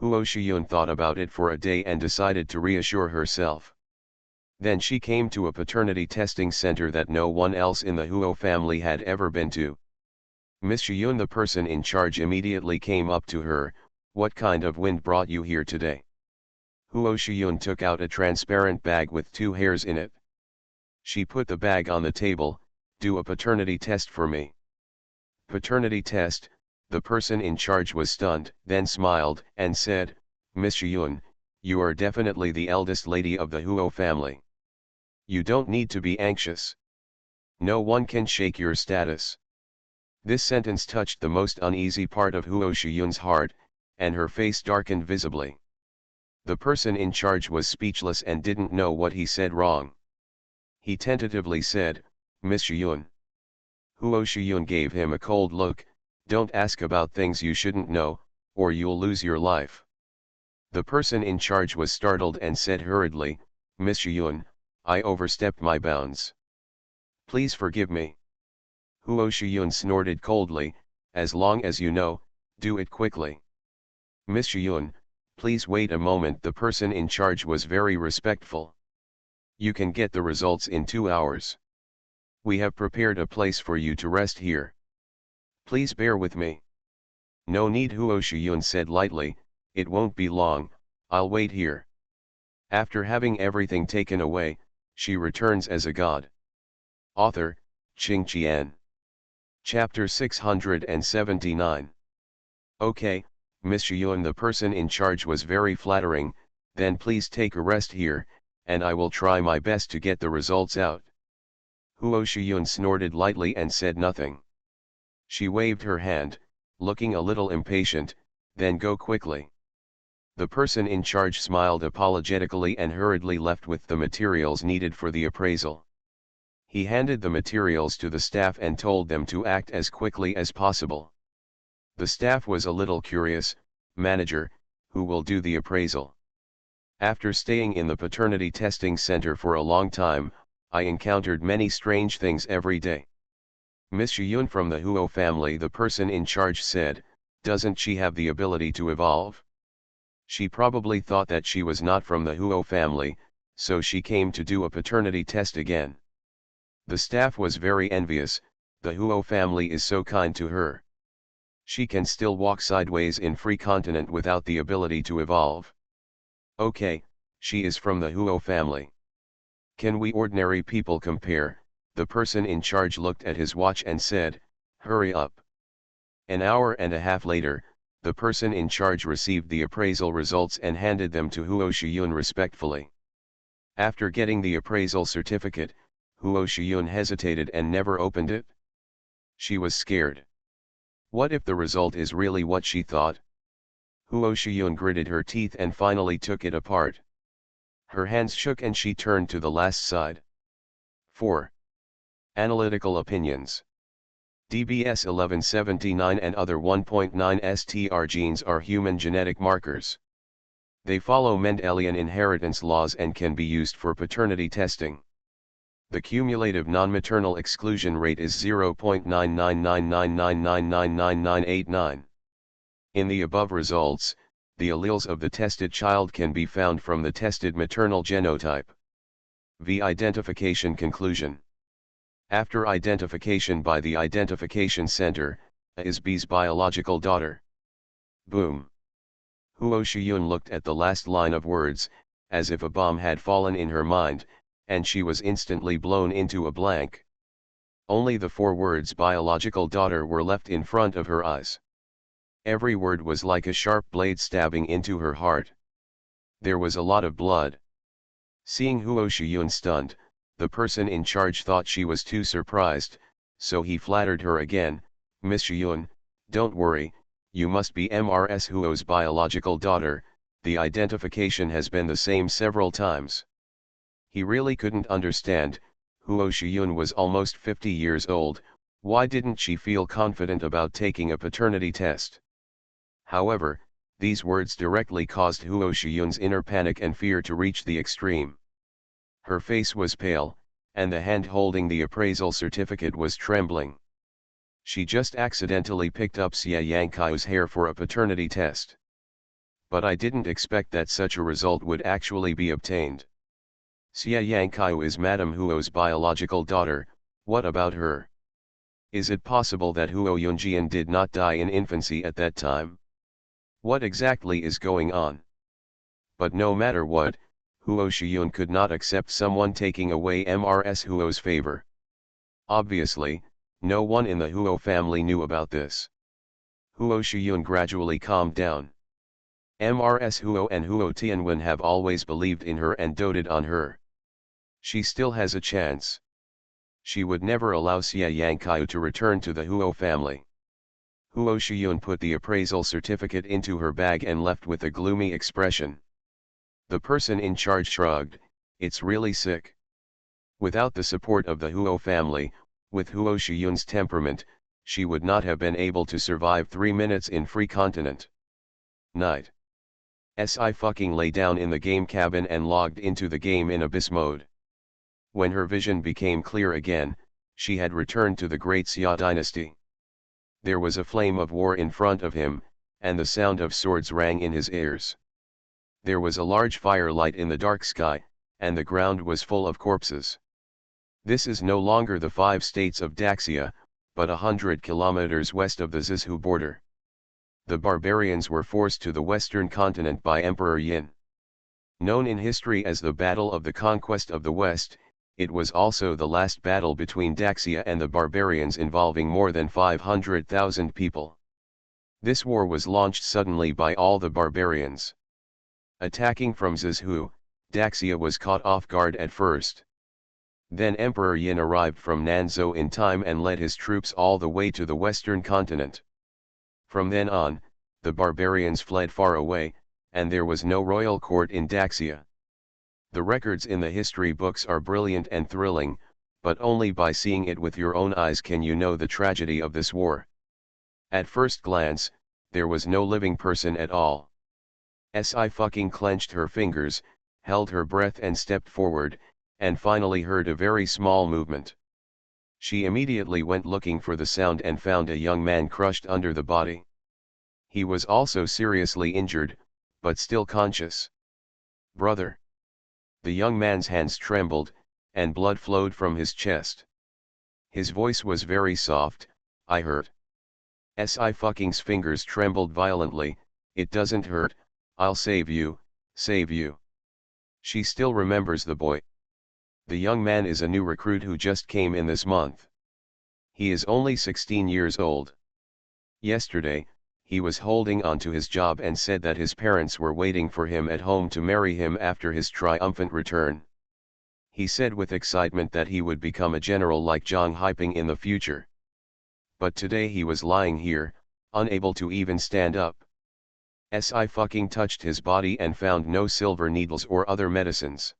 Huo Shiyun thought about it for a day and decided to reassure herself. Then she came to a paternity testing center that no one else in the Huo family had ever been to. Miss Shiyun, the person in charge, immediately came up to her. What kind of wind brought you here today? Huo Shiyun took out a transparent bag with 2 hairs in it. She put the bag on the table. Do a paternity test for me. Paternity test? The person in charge was stunned, then smiled, and said, Miss Shiyun, you are definitely the eldest lady of the Huo family. You don't need to be anxious. No one can shake your status. This sentence touched the most uneasy part of Huo Shiyun's heart, and her face darkened visibly. The person in charge was speechless and didn't know what he said wrong. He tentatively said, Miss Shiyun. Huo Shiyun gave him a cold look. Don't ask about things you shouldn't know, or you'll lose your life. The person in charge was startled and said hurriedly, Miss Shiyun, I overstepped my bounds. Please forgive me. Huo Shiyun snorted coldly, as long as you know, do it quickly. Miss Shiyun, please wait a moment. The person in charge was very respectful. You can get the results in 2 hours. We have prepared a place for you to rest here. Please bear with me. No need, Huo Shiyun said lightly, it won't be long, I'll wait here. After having everything taken away, she returns as a god. Author, Qing Qian. Chapter 679. Okay, Miss Shiyun, the person in charge was very flattering, then please take a rest here, and I will try my best to get the results out. Huo Shiyun snorted lightly and said nothing. She waved her hand, looking a little impatient, then go quickly. The person in charge smiled apologetically and hurriedly left with the materials needed for the appraisal. He handed the materials to the staff and told them to act as quickly as possible. The staff was a little curious. Manager, who will do the appraisal? After staying in the paternity testing center for a long time, I encountered many strange things every day. Miss Shiyun from the Huo family, the person in charge said, doesn't she have the ability to evolve? She probably thought that she was not from the Huo family, so she came to do a paternity test again. The staff was very envious. The Huo family is so kind to her. She can still walk sideways in free continent without the ability to evolve. Okay, she is from the Huo family. Can we ordinary people compare? The person in charge looked at his watch and said, hurry up. An hour and a half later, the person in charge received the appraisal results and handed them to Huo Shiyun respectfully. After getting the appraisal certificate, Huo Shiyun hesitated and never opened it. She was scared. What if the result is really what she thought? Huo Shiyun gritted her teeth and finally took it apart. Her hands shook and she turned to the last side. 4. Analytical opinions. DBS 1179 and other 1.9 STR genes are human genetic markers. They follow Mendelian inheritance laws and can be used for paternity testing. The cumulative non-maternal exclusion rate is 0.99999999989. In the above results, the alleles of the tested child can be found from the tested maternal genotype. V. Identification conclusion. After identification by the Identification Center, A is B's biological daughter. Boom. Huo Shiyun looked at the last line of words, as if a bomb had fallen in her mind, and she was instantly blown into a blank. Only the 4 words biological daughter were left in front of her eyes. Every word was like a sharp blade stabbing into her heart. There was a lot of blood. Seeing Huo Shiyun stunned, the person in charge thought she was too surprised, so he flattered her again, "Miss Shiyun, don't worry, you must be Mrs. Huo's biological daughter, the identification has been the same several times." He really couldn't understand, Huo Shiyun was almost 50 years old, why didn't she feel confident about taking a paternity test? However, these words directly caused Huo Shiyun's inner panic and fear to reach the extreme. Her face was pale, and the hand holding the appraisal certificate was trembling. She just accidentally picked up Xia Yangkai's hair for a paternity test. But I didn't expect that such a result would actually be obtained. Xia Yangkai is Madame Huo's biological daughter, what about her? Is it possible that Huo Yunjian did not die in infancy at that time? What exactly is going on? But no matter what, Huo Shiyun could not accept someone taking away Mrs. Huo's favor. Obviously, no one in the Huo family knew about this. Huo Shiyun gradually calmed down. Mrs. Huo and Huo Tianwen have always believed in her and doted on her. She still has a chance. She would never allow Xia Yangkai to return to the Huo family. Huo Shiyun put the appraisal certificate into her bag and left with a gloomy expression. The person in charge shrugged, "It's really sick." Without the support of the Huo family, with Huo Shiyun's temperament, she would not have been able to survive 3 minutes in free continent. Night. Sci-fi lay down in the game cabin and logged into the game in abyss mode. When her vision became clear again, she had returned to the Great Xia dynasty. There was a flame of war in front of him, and the sound of swords rang in his ears. There was a large firelight in the dark sky, and the ground was full of corpses. This is no longer the 5 states of Daxia, but 100 kilometers west of the Zizhu border. The barbarians were forced to the western continent by Emperor Yin. Known in history as the Battle of the Conquest of the West, it was also the last battle between Daxia and the barbarians involving more than 500,000 people. This war was launched suddenly by all the barbarians. Attacking from Zizhu, Daxia was caught off guard at first. Then Emperor Yin arrived from Nanzhou in time and led his troops all the way to the western continent. From then on, the barbarians fled far away, and there was no royal court in Daxia. The records in the history books are brilliant and thrilling, but only by seeing it with your own eyes can you know the tragedy of this war. At first glance, there was no living person at all. Sci clenched her fingers, held her breath and stepped forward, and finally heard a very small movement. She immediately went looking for the sound and found a young man crushed under the body. He was also seriously injured, but still conscious. "Brother." The young man's hands trembled, and blood flowed from his chest. His voice was very soft, "I hurt." Sci's fingers trembled violently, "It doesn't hurt, I'll save you, save you." She still remembers the boy. The young man is a new recruit who just came in this month. He is only 16 years old. Yesterday, he was holding on to his job and said that his parents were waiting for him at home to marry him after his triumphant return. He said with excitement that he would become a general like Zhang Haiping in the future. But today he was lying here, unable to even stand up. Sci touched his body and found no silver needles or other medicines.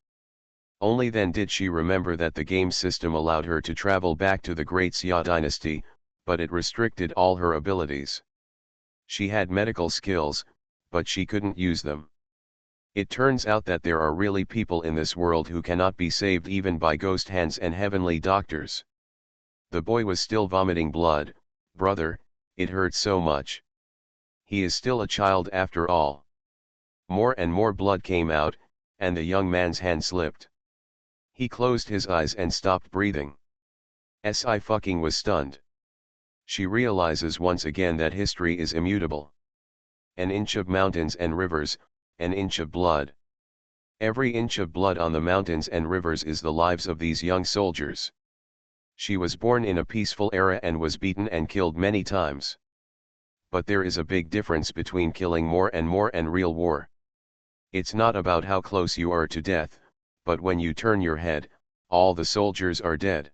Only then did she remember that the game system allowed her to travel back to the Great Xia dynasty, but it restricted all her abilities. She had medical skills, but she couldn't use them. It turns out that there are really people in this world who cannot be saved even by ghost hands and heavenly doctors. The boy was still vomiting blood. Brother, it hurts so much. He is still a child after all. More and more blood came out, and the young man's hand slipped. He closed his eyes and stopped breathing. Sci was stunned. She realizes once again that history is immutable. An inch of mountains and rivers, an inch of blood. Every inch of blood on the mountains and rivers is the lives of these young soldiers. She was born in a peaceful era and was beaten and killed many times. But there is a big difference between killing more and real war. It's not about how close you are to death, but when you turn your head, all the soldiers are dead.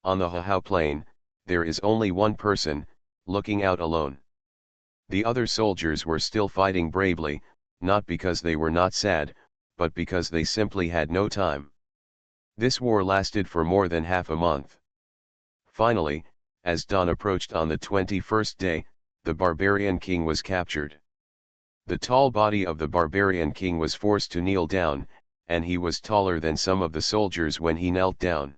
On the Hahao plain, there is only one person, looking out alone. The other soldiers were still fighting bravely, not because they were not sad, but because they simply had no time. This war lasted for more than half a month. Finally, as dawn approached on the 21st day, the barbarian king was captured. The tall body of the barbarian king was forced to kneel down, and he was taller than some of the soldiers when he knelt down.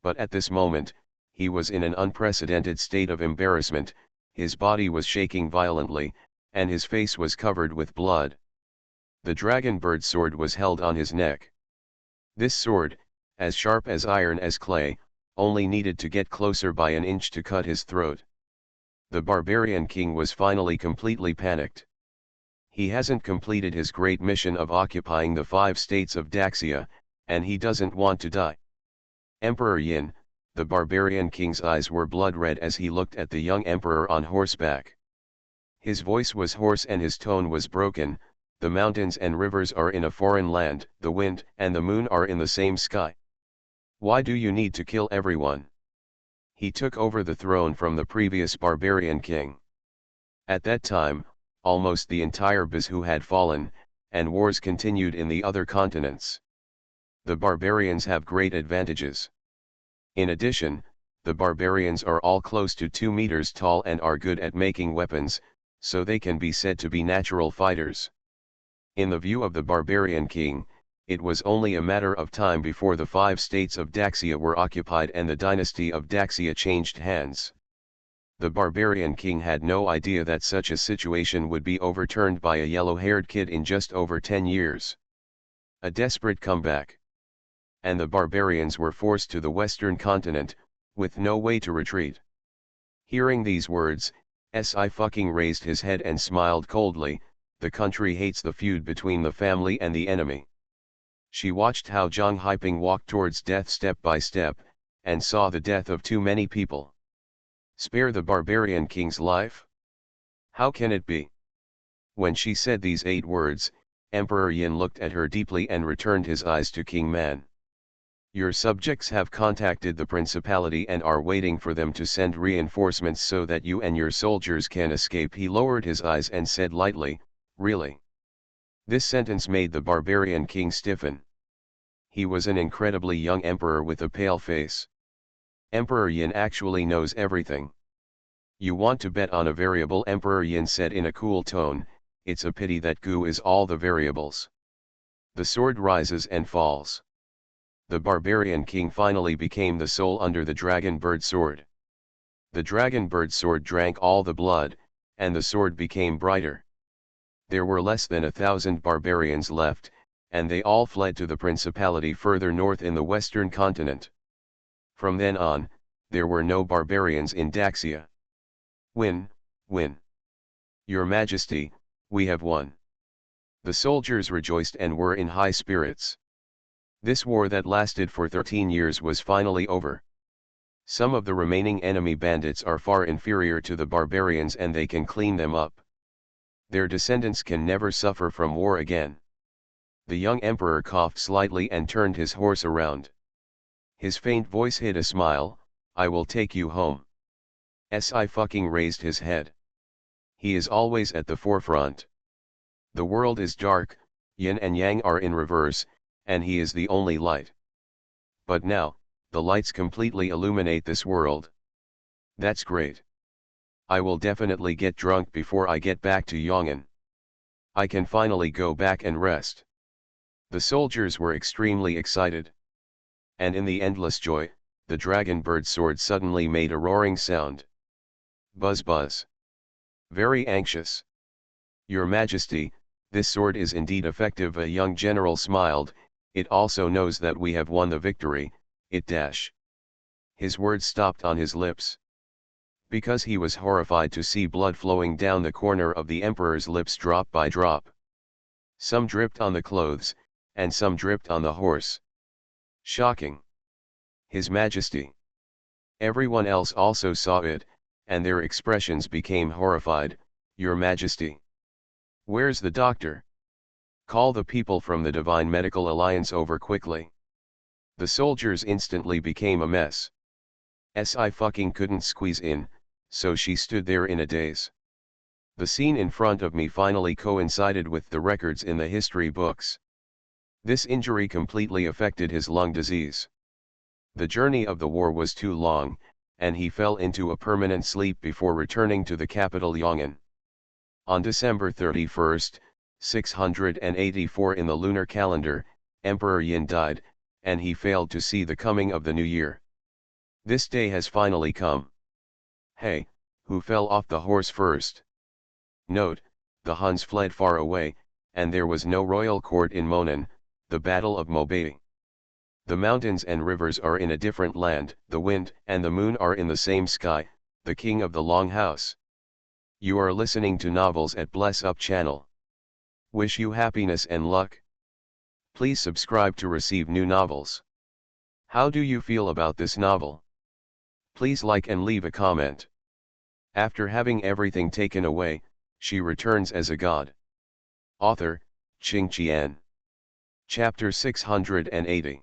But at this moment, he was in an unprecedented state of embarrassment, his body was shaking violently, and his face was covered with blood. The dragon bird sword was held on his neck. This sword, as sharp as iron as clay, only needed to get closer by an inch to cut his throat. The barbarian king was finally completely panicked. He hasn't completed his great mission of occupying the 5 states of Daxia, and he doesn't want to die. Emperor Yin, the barbarian king's eyes were blood red as he looked at the young emperor on horseback. His voice was hoarse and his tone was broken. The mountains and rivers are in a foreign land, the wind and the moon are in the same sky. Why do you need to kill everyone? He took over the throne from the previous barbarian king. At that time, almost the entire Bizhu had fallen, and wars continued in the other continents. The barbarians have great advantages. In addition, the barbarians are all close to 2 meters tall and are good at making weapons, so they can be said to be natural fighters. In the view of the barbarian king, it was only a matter of time before the 5 states of Daxia were occupied and the dynasty of Daxia changed hands. The barbarian king had no idea that such a situation would be overturned by a yellow-haired kid in just over 10 years. A desperate comeback. And the barbarians were forced to the western continent, with no way to retreat. Hearing these words, Sci raised his head and smiled coldly. The country hates the feud between the family and the enemy. She watched how Zhang Haiping walked towards death step by step, and saw the death of too many people. Spare the barbarian king's life? How can it be? When she said these 8 words, Emperor Yin looked at her deeply and returned his eyes to King Man. Your subjects have contacted the principality and are waiting for them to send reinforcements so that you and your soldiers can escape. He lowered his eyes and said lightly, really? This sentence made the barbarian king stiffen. He was an incredibly young emperor with a pale face. Emperor Yin actually knows everything. You want to bet on a variable? Emperor Yin said in a cool tone. It's a pity that Gu is all the variables. The sword rises and falls. The barbarian king finally became the soul under the dragon bird sword. The dragon bird sword drank all the blood, and the sword became brighter. There were less than 1,000 barbarians left, and they all fled to the principality further north in the western continent. From then on, there were no barbarians in Daxia. Win. Your Majesty, we have won. The soldiers rejoiced and were in high spirits. This war that lasted for 13 years was finally over. Some of the remaining enemy bandits are far inferior to the barbarians and they can clean them up. Their descendants can never suffer from war again. The young emperor coughed slightly and turned his horse around. His faint voice hid a smile. I will take you home. Sci raised his head. He is always at the forefront. The world is dark, yin and yang are in reverse, and he is the only light. But now, the lights completely illuminate this world. That's great. I will definitely get drunk before I get back to Yong'an. I can finally go back and rest. The soldiers were extremely excited. And in the endless joy, the dragon bird sword suddenly made a roaring sound. Buzz buzz. Very anxious. Your Majesty, this sword is indeed effective. A young general smiled. It also knows that we have won the victory, it dash. His words stopped on his lips. Because he was horrified to see blood flowing down the corner of the emperor's lips drop by drop. Some dripped on the clothes, and some dripped on the horse. Shocking. His Majesty. Everyone else also saw it, and their expressions became horrified. Your Majesty. Where's the doctor? Call the people from the Divine Medical Alliance over quickly. The soldiers instantly became a mess. I fucking couldn't squeeze in, so she stood there in a daze. The scene in front of me finally coincided with the records in the history books. This injury completely affected his lung disease. The journey of the war was too long, and he fell into a permanent sleep before returning to the capital Yong'an. On December 31st, 684 in the lunar calendar, Emperor Yin died, and he failed to see the coming of the new year. This day has finally come. Hey, who fell off the horse first? Note, the Huns fled far away, and there was no royal court in Monan, the Battle of Mobai. The mountains and rivers are in a different land, the wind and the moon are in the same sky, the king of the long house. You are listening to novels at Bless Up channel. Wish you happiness and luck. Please subscribe to receive new novels. How do you feel about this novel? Please like and leave a comment. After having everything taken away, she returns as a god. Author, Qing Qian. Chapter 680.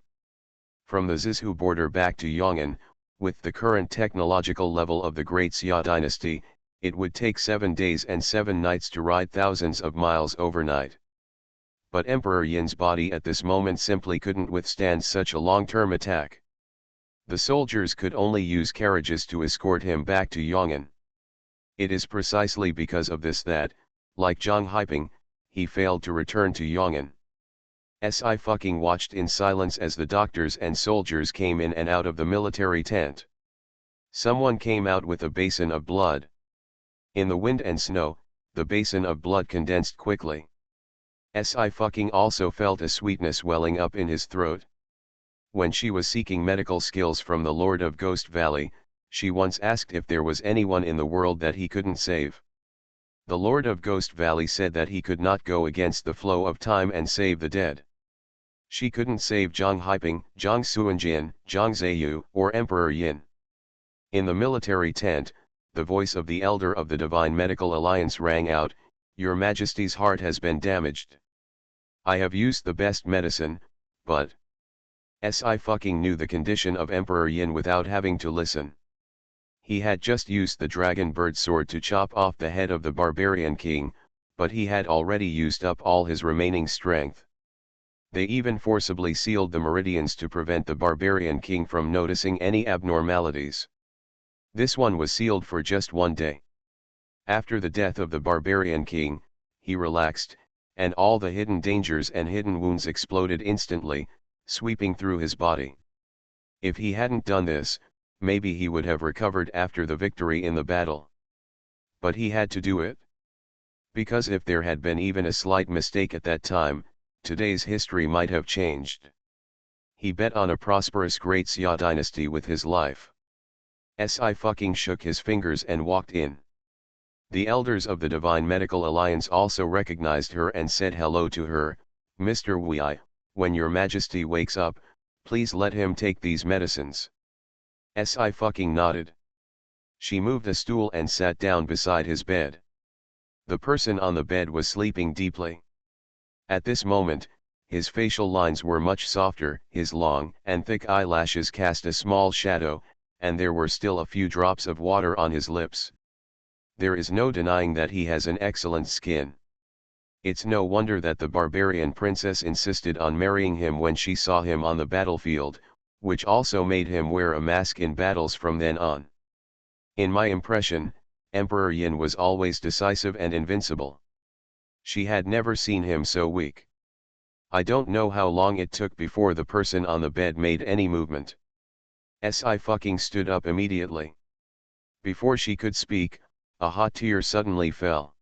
From the Zizhu border back to Yong'an, with the current technological level of the Great Xia dynasty, it would take 7 days and 7 nights to ride thousands of miles overnight. But Emperor Yin's body at this moment simply couldn't withstand such a long-term attack. The soldiers could only use carriages to escort him back to Yong'an. It is precisely because of this that, like Zhang Haiping, he failed to return to Yong'an. I fucking watched in silence as the doctors and soldiers came in and out of the military tent. Someone came out with a basin of blood. In the wind and snow, the basin of blood condensed quickly. I fucking also felt a sweetness welling up in his throat. When she was seeking medical skills from the Lord of Ghost Valley, she once asked if there was anyone in the world that he couldn't save. The Lord of Ghost Valley said that he could not go against the flow of time and save the dead. She couldn't save Zhang Haiping, Zhang Suanjian, Zhang Zheyu, or Emperor Yin. In the military tent, the voice of the elder of the Divine Medical Alliance rang out, "Your Majesty's heart has been damaged. I have used the best medicine, but..." I fucking knew the condition of Emperor Yin without having to listen. He had just used the dragon bird sword to chop off the head of the barbarian king, but he had already used up all his remaining strength. They even forcibly sealed the meridians to prevent the barbarian king from noticing any abnormalities. This one was sealed for just 1 day. After the death of the barbarian king, he relaxed, and all the hidden dangers and hidden wounds exploded instantly, sweeping through his body. If he hadn't done this, maybe he would have recovered after the victory in the battle. But he had to do it. Because if there had been even a slight mistake at that time, today's history might have changed. He bet on a prosperous Great Xia dynasty with his life. I fucking shook his fingers and walked in. The elders of the Divine Medical Alliance also recognized her and said hello to her. "Mr. Wei, when your Majesty wakes up, please let him take these medicines." I fucking nodded. She moved a stool and sat down beside his bed. The person on the bed was sleeping deeply. At this moment, his facial lines were much softer, his long and thick eyelashes cast a small shadow, and there were still a few drops of water on his lips. There is no denying that he has an excellent skin. It's no wonder that the barbarian princess insisted on marrying him when she saw him on the battlefield, which also made him wear a mask in battles from then on. In my impression, Emperor Yin was always decisive and invincible. She had never seen him so weak. I don't know how long it took before the person on the bed made any movement. I stood up immediately. Before she could speak, a hot tear suddenly fell.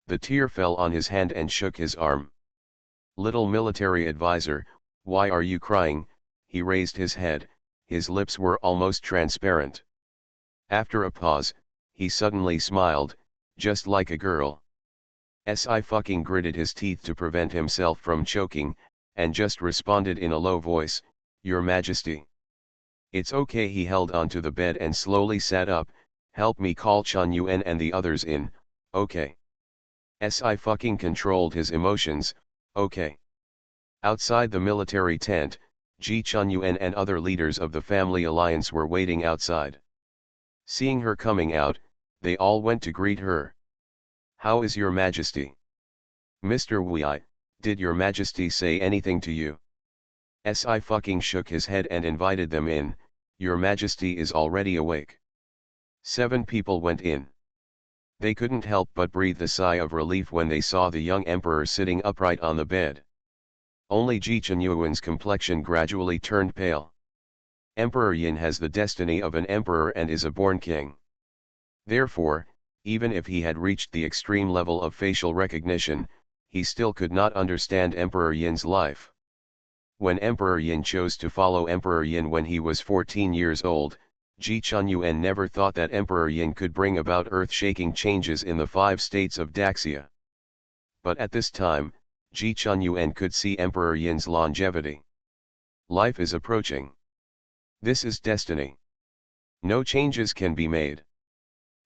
The tear fell on his hand and shook his arm. Little military advisor, why are you crying? He raised his head, his lips were almost transparent. After a pause, he suddenly smiled, just like a girl. I gritted his teeth to prevent himself from choking, and just responded in a low voice, Your Majesty. It's okay. He held onto the bed and slowly sat up. Help me call Chun Yuan and the others in, okay. I controlled his emotions, okay. Outside the military tent, Ji Chun Yuan and other leaders of the Family Alliance were waiting outside. Seeing her coming out, they all went to greet her. How is your Majesty? Mr. Wei, did your Majesty say anything to you? I shook his head and invited them in. Your Majesty is already awake. 7 people went in. They couldn't help but breathe a sigh of relief when they saw the young emperor sitting upright on the bed. Only Ji Chun Yuan's complexion gradually turned pale. Emperor Yin has the destiny of an emperor and is a born king. Therefore, even if he had reached the extreme level of facial recognition, he still could not understand Emperor Yin's life. When Emperor Yin chose to follow Emperor Yin when he was 14 years old, Ji Chun Yuan never thought that Emperor Yin could bring about earth-shaking changes in the 5 states of Daxia. But at this time, Ji Chun Yuan could see Emperor Yin's longevity. Life is approaching. This is destiny. No changes can be made.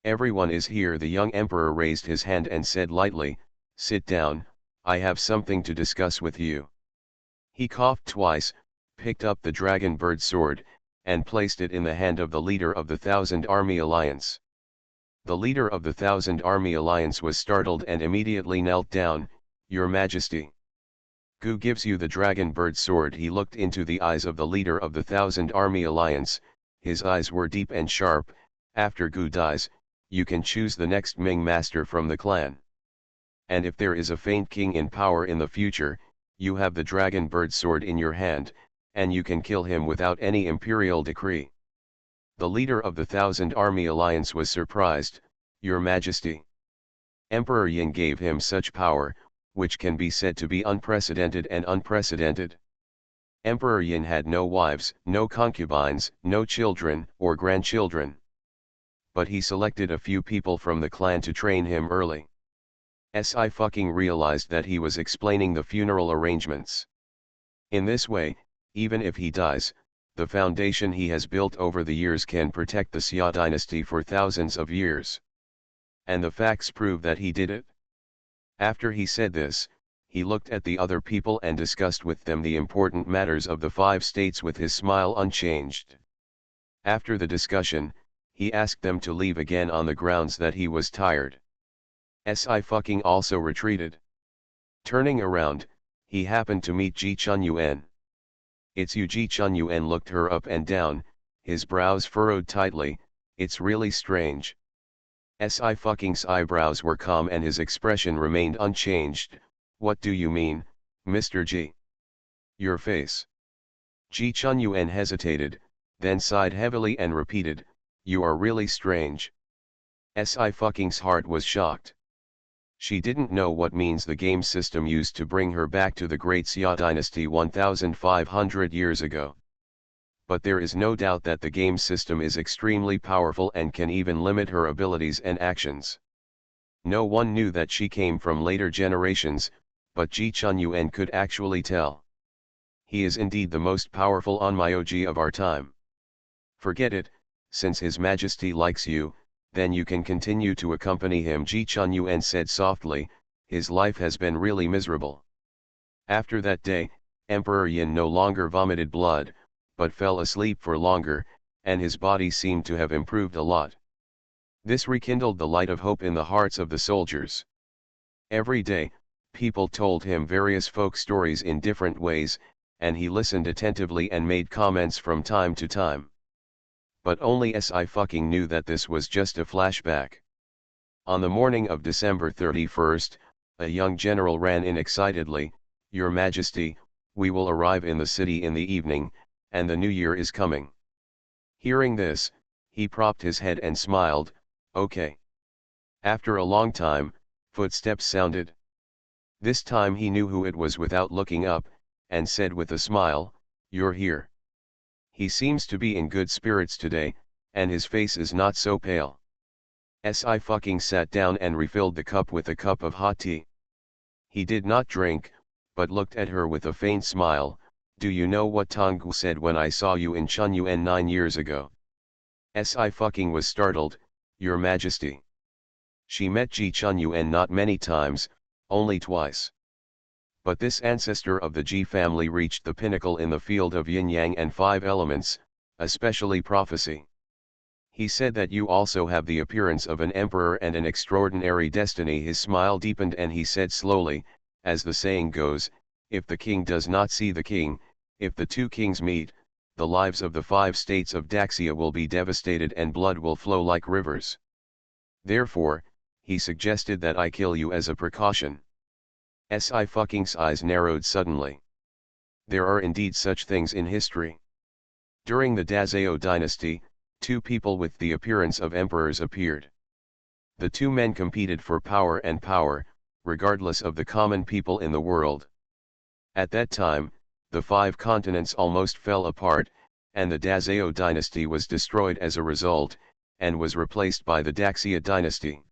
Everyone is here. The young emperor raised his hand and said lightly, Sit down, I have something to discuss with you. He coughed twice, picked up the dragon bird sword, and placed it in the hand of the leader of the Thousand Army Alliance. The leader of the Thousand Army Alliance was startled and immediately knelt down, Your Majesty. Who gives you the dragon bird sword? He looked into the eyes of the leader of the Thousand Army Alliance. His eyes were deep and sharp. After Gu dies, you can choose the next Ming master from the clan. And if there is a faint king in power in the future, you have the dragon bird sword in your hand, and you can kill him without any imperial decree. The leader of the Thousand Army Alliance was surprised, Your Majesty. Emperor Yin gave him such power, which can be said to be unprecedented and unprecedented. Emperor Yin had no wives, no concubines, no children or grandchildren. But he selected a few people from the clan to train him early. I realized that he was explaining the funeral arrangements. In this way, even if he dies, the foundation he has built over the years can protect the Xia dynasty for thousands of years. And the facts prove that he did it. After he said this, he looked at the other people and discussed with them the important matters of the 5 states with his smile unchanged. After the discussion, he asked them to leave again on the grounds that he was tired. I also retreated. Turning around, he happened to meet Ji Chun Yuan. It's you. Ji Chun Yuan looked her up and down, his brows furrowed tightly. It's really strange. I's eyebrows were calm and his expression remained unchanged. What do you mean, Mr. Ji? Your face. Ji Chun Yuan hesitated, then sighed heavily and repeated, You are really strange. I's heart was shocked. She didn't know what means the game system used to bring her back to the Great Xia dynasty 1,500 years ago. But there is no doubt that the game system is extremely powerful and can even limit her abilities and actions. No one knew that she came from later generations, but Ji Chun Yuan could actually tell. He is indeed the most powerful Onmyoji of our time. Forget it, since His Majesty likes you, then you can continue to accompany him. Ji Chun Yuan said softly, his life has been really miserable. After that day, Emperor Yin no longer vomited blood, but fell asleep for longer, and his body seemed to have improved a lot. This rekindled the light of hope in the hearts of the soldiers. Every day, people told him various folk stories in different ways, and he listened attentively and made comments from time to time. But only Si knew that this was just a flashback. On the morning of December 31st, a young general ran in excitedly, "Your Majesty, we will arrive in the city in the evening, and the new year is coming." Hearing this, he propped his head and smiled, "Okay." After a long time, footsteps sounded. This time he knew who it was without looking up, and said with a smile, "You're here." He seems to be in good spirits today, and his face is not so pale. Si sat down and refilled the cup with a cup of hot tea. He did not drink, but looked at her with a faint smile. "Do you know what Tonggu said when I saw you in Chunyuan 9 years ago?" Si was startled, "Your Majesty." She met Ji Chunyuan not many times, only twice. But this ancestor of the Ji family reached the pinnacle in the field of yin-yang and 5 elements, especially prophecy. He said that you also have the appearance of an emperor and an extraordinary destiny. His smile deepened and he said slowly, "As the saying goes, if the king does not see the king, if the two kings meet, the lives of the 5 states of Daxia will be devastated and blood will flow like rivers. Therefore, he suggested that I kill you as a precaution." Si's eyes narrowed suddenly. There are indeed such things in history. During the Dazeo dynasty, 2 people with the appearance of emperors appeared. The 2 men competed for power and power, regardless of the common people in the world. At that time, the 5 continents almost fell apart, and the Dazeo dynasty was destroyed as a result, and was replaced by the Daxia dynasty.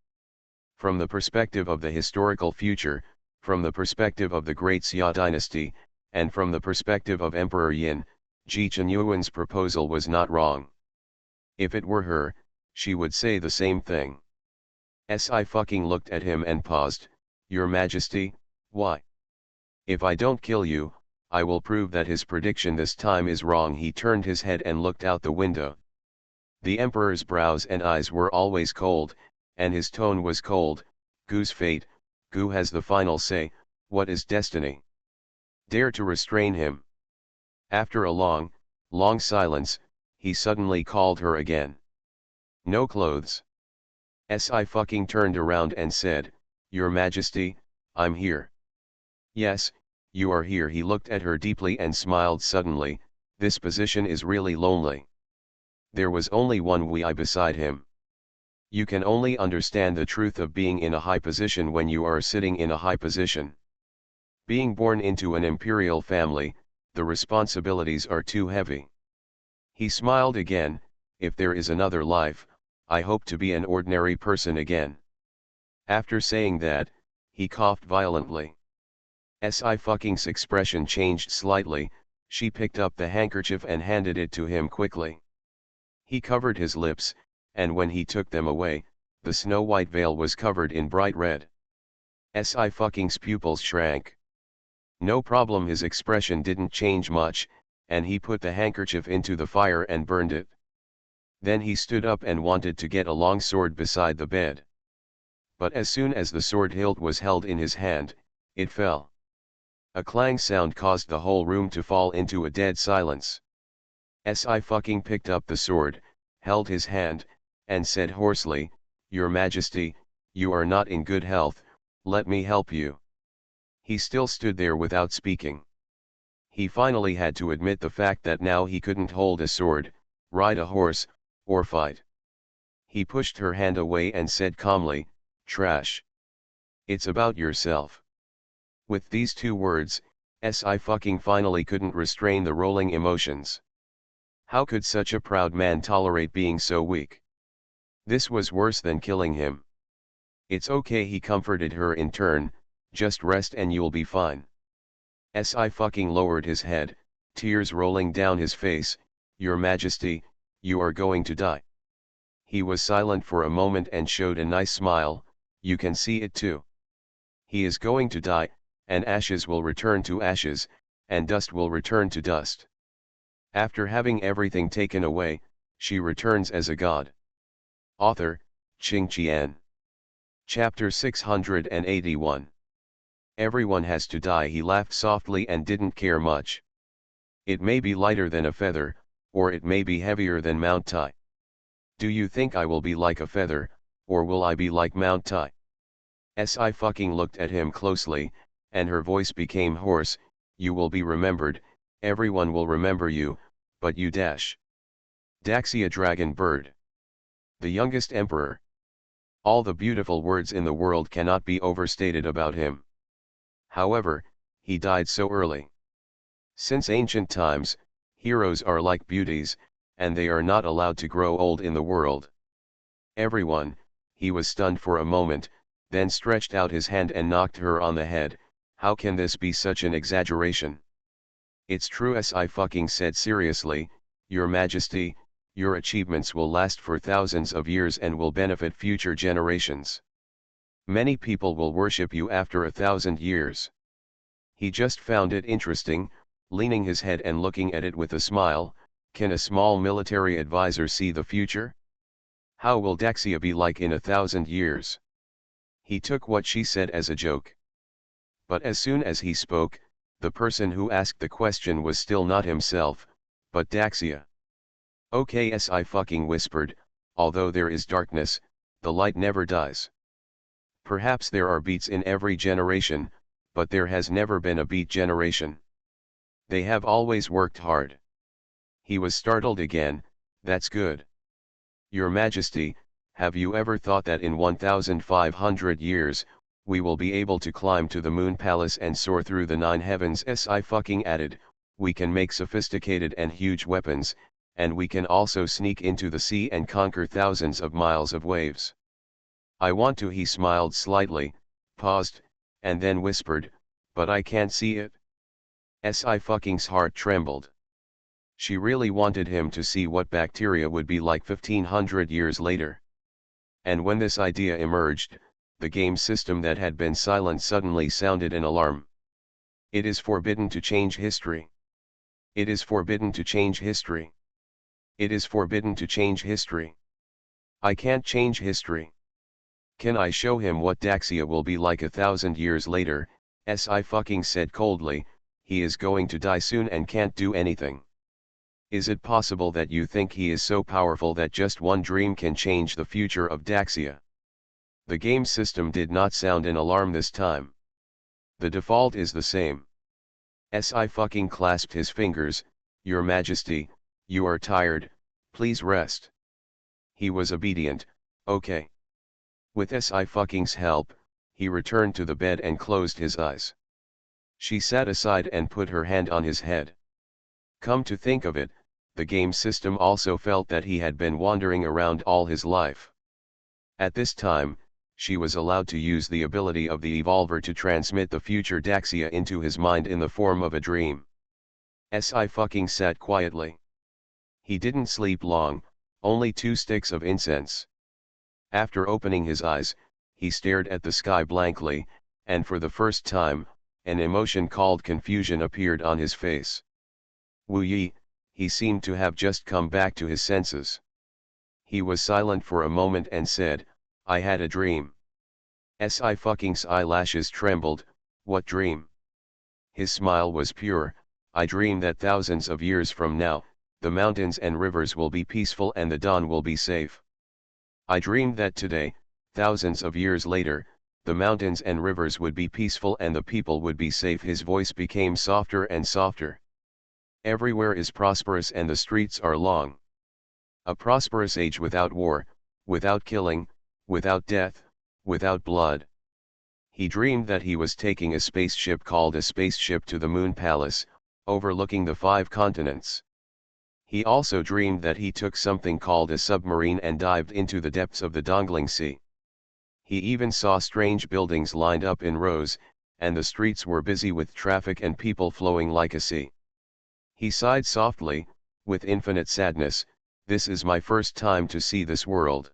From the perspective of the historical future, from the perspective of the Great Xia dynasty, and from the perspective of Emperor Yin, Ji Chunyuan's proposal was not wrong. If it were her, she would say the same thing. Si looked at him and paused, "Your Majesty, why? If I don't kill you, I will prove that his prediction this time is wrong." He turned his head and looked out the window. The emperor's brows and eyes were always cold, and his tone was cold. "Gu's fate, Gu has the final say. What is destiny? Dare to restrain him." After a long, long silence, he suddenly called her again. "No clothes." Si turned around and said, "Your Majesty, I'm here." "Yes, you are here." He looked at her deeply and smiled suddenly. "This position is really lonely." There was only one Wei beside him. You can only understand the truth of being in a high position when you are sitting in a high position. Being born into an imperial family, the responsibilities are too heavy. He smiled again. "If there is another life, I hope to be an ordinary person again." After saying that, he coughed violently. Si's expression changed slightly. She picked up the handkerchief and handed it to him quickly. He covered his lips, and when he took them away, the snow-white veil was covered in bright red. Si's pupils shrank. "No problem." His expression didn't change much, and he put the handkerchief into the fire and burned it. Then he stood up and wanted to get a long sword beside the bed. But as soon as the sword hilt was held in his hand, it fell. A clang sound caused the whole room to fall into a dead silence. Si picked up the sword, held his hand, and said hoarsely, "Your Majesty, you are not in good health, let me help you." He still stood there without speaking. He finally had to admit the fact that now he couldn't hold a sword, ride a horse, or fight. He pushed her hand away and said calmly, "Trash. It's about yourself." With these 2 words, Si finally couldn't restrain the rolling emotions. How could such a proud man tolerate being so weak? This was worse than killing him. "It's okay," he comforted her in turn, "just rest and you'll be fine." Si lowered his head, tears rolling down his face. "Your Majesty, you are going to die." He was silent for a moment and showed a nice smile. "You can see it too. He is going to die, and ashes will return to ashes, and dust will return to dust. After having everything taken away, she returns as a god." Author, Qing Qian. Chapter 681. Everyone has to die. He laughed softly and didn't care much. It may be lighter than a feather, or it may be heavier than Mount Tai. Do you think I will be like a feather, or will I be like Mount Tai? Si fucking looked at him closely, and her voice became hoarse. You will be remembered, everyone will remember you, but you dash. Daxia Dragon Bird. The youngest emperor. All the beautiful words in the world cannot be overstated about him. However, he died so early. Since ancient times, heroes are like beauties, and they are not allowed to grow old in the world. Everyone, he was stunned for a moment, then stretched out his hand and knocked her on the head. How can this be such an exaggeration? It's true, Si fucking said seriously, Your Majesty, your achievements will last for thousands of years and will benefit future generations. Many people will worship you after 1,000 years. He just found it interesting, leaning his head and looking at it with a smile. Can a small military advisor see the future? How will Daxia be like in 1,000 years? He took what she said as a joke. But as soon as he spoke, the person who asked the question was still not himself, but Daxia. Okay, Si fucking whispered, although there is darkness, the light never dies. Perhaps there are beats in every generation, but there has never been a beat generation. They have always worked hard. He was startled again. That's good. Your Majesty, have you ever thought that in 1,500 years, we will be able to climb to the Moon Palace and soar through the 9 heavens? Si fucking added, we can make sophisticated and huge weapons, and we can also sneak into the sea and conquer thousands of miles of waves. I want to. He smiled slightly, paused, and then whispered, but I can't see it. Si fucking's heart trembled. She really wanted him to see what bacteria would be like 1,500 years later. And when this idea emerged, the game system that had been silent suddenly sounded an alarm. It is forbidden to change history. It is forbidden to change history. It is forbidden to change history. I can't change history. Can I show him what Daxia will be like 1,000 years later? Si fucking said coldly, he is going to die soon and can't do anything. Is it possible that you think he is so powerful that just one dream can change the future of Daxia? The game system did not sound an alarm this time. The default is the same. Si fucking clasped his fingers. Your Majesty, you are tired, please rest. He was obedient. Okay. With Si fucking's help, he returned to the bed and closed his eyes. She sat aside and put her hand on his head. Come to think of it, the game system also felt that he had been wandering around all his life. At this time, she was allowed to use the ability of the Evolver to transmit the future Daxia into his mind in the form of a dream. Si fucking sat quietly. He didn't sleep long, only 2 sticks of incense. After opening his eyes, he stared at the sky blankly, and for the first time, an emotion called confusion appeared on his face. Wu Yi, he seemed to have just come back to his senses. He was silent for a moment and said, I had a dream. Si fucking's eyelashes trembled. What dream? His smile was pure. I dream that thousands of years from now, the mountains and rivers will be peaceful and the dawn will be safe. I dreamed that today, thousands of years later, the mountains and rivers would be peaceful and the people would be safe. His voice became softer and softer. Everywhere is prosperous and the streets are long. A prosperous age without war, without killing, without death, without blood. He dreamed that he was taking a spaceship called a spaceship to the Moon Palace, overlooking the 5 continents. He also dreamed that he took something called a submarine and dived into the depths of the Dongling Sea. He even saw strange buildings lined up in rows, and the streets were busy with traffic and people flowing like a sea. He sighed softly, with infinite sadness, this is my first time to see this world.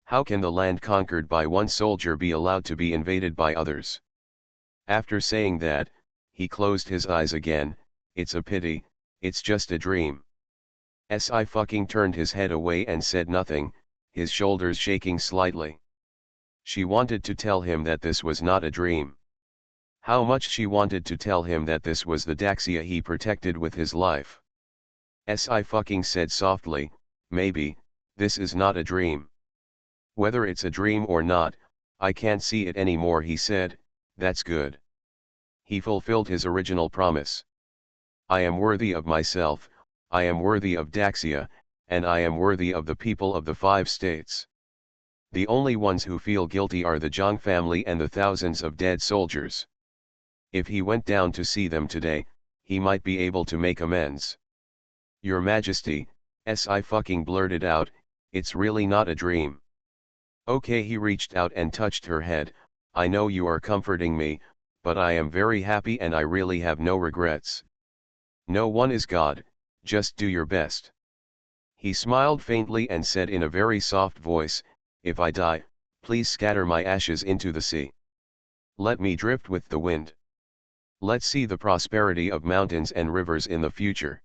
How can the land conquered by one soldier be allowed to be invaded by others? After saying that, he closed his eyes again. It's a pity, it's just a dream. Si fucking turned his head away and said nothing. his shoulders shaking slightly. She wanted to tell him that this was not a dream. How much she wanted to tell him that this was the Daxia he protected with his life. I said softly, maybe, this is not a dream. Whether it's a dream or not, I can't see it anymore, he said. That's good. He fulfilled his original promise. I am worthy of myself, I am worthy of Daxia, and I am worthy of the people of the 5 states. The only ones who feel guilty are the Zhang family and the thousands of dead soldiers. If he went down to see them today, he might be able to make amends. Your Majesty, I blurted out, it's really not a dream. Okay, he reached out and touched her head. I know you are comforting me, but I am very happy and I really have no regrets. No one is God, just do your best. He smiled faintly and said in a very soft voice, if I die, please scatter my ashes into the sea. Let me drift with the wind. Let's see the prosperity of mountains and rivers in the future.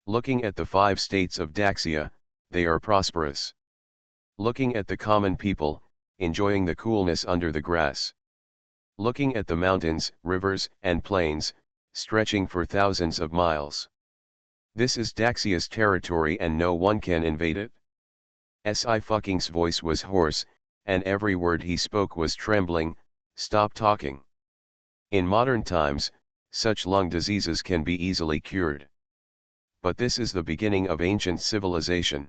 Looking at the 5 states of Daxia, they are prosperous. Looking at the common people, enjoying the coolness under the grass. Looking at the mountains, rivers, and plains, stretching for thousands of miles. This is Daxia's territory and no one can invade it. Si's voice was hoarse, and every word he spoke was trembling. Stop talking. In modern times, such lung diseases can be easily cured. But this is the beginning of ancient civilization.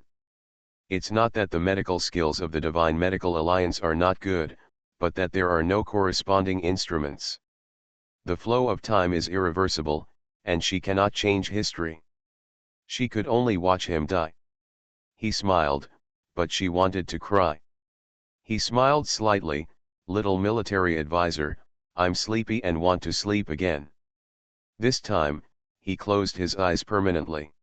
It's not that the medical skills of the Divine Medical Alliance are not good, but that there are no corresponding instruments. The flow of time is irreversible, and she cannot change history. She could only watch him die. He smiled, but she wanted to cry. He smiled slightly, little military advisor, I'm sleepy and want to sleep again. This time, he closed his eyes permanently.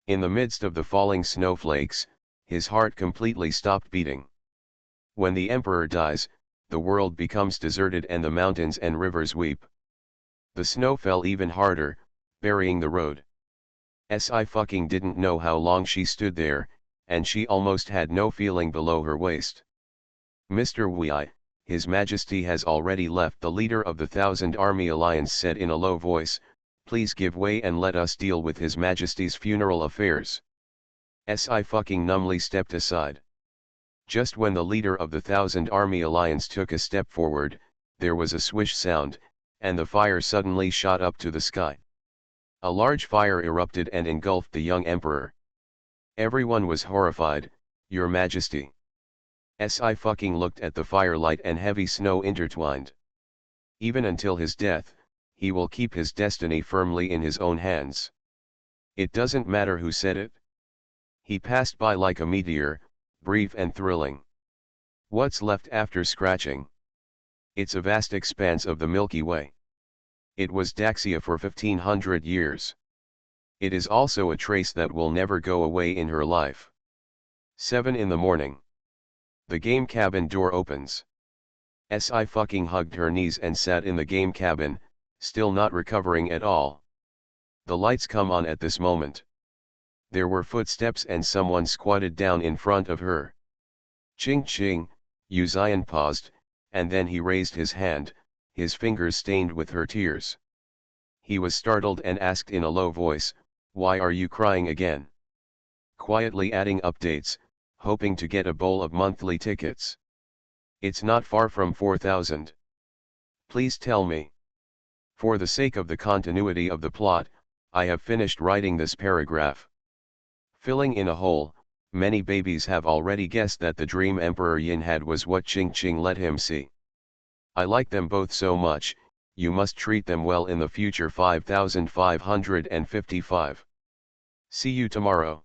In the midst of the falling snowflakes, his heart completely stopped beating. When the emperor dies, the world becomes deserted and the mountains and rivers weep. The snow fell even harder, burying the road. Si didn't know how long she stood there, and she almost had no feeling below her waist. Mr. Wei, His Majesty has already left, the leader of the 1,000 Army Alliance said in a low voice. Please give way and let us deal with His Majesty's funeral affairs. Si numbly stepped aside. Just when the leader of the 1,000 Army Alliance took a step forward, there was a swish sound, and the fire suddenly shot up to the sky. A large fire erupted and engulfed the young emperor. Everyone was horrified. Your Majesty. Si looked at the firelight and heavy snow intertwined. Even until his death, he will keep his destiny firmly in his own hands. It doesn't matter who said it. He passed by like a meteor, brief and thrilling. What's left after scratching? It's a vast expanse of the Milky Way. It was Daxia for 1,500 years. It is also a trace that will never go away in her life. 7 in the morning. The game cabin door opens. Si hugged her knees and sat in the game cabin, still not recovering at all. The lights come on at this moment. There were footsteps and someone squatted down in front of her. Ching ching, Yu Zian paused, and then he raised his hand, his fingers stained with her tears. He was startled and asked in a low voice, why are you crying again? Quietly adding updates, hoping to get a bowl of monthly tickets. It's not far from 4,000. Please tell me. For the sake of the continuity of the plot, I have finished writing this paragraph. Filling in a hole, many babies have already guessed that the dream Emperor Yin had was what Ching Ching let him see. I like them both so much, you must treat them well in the future. 5555. See you tomorrow.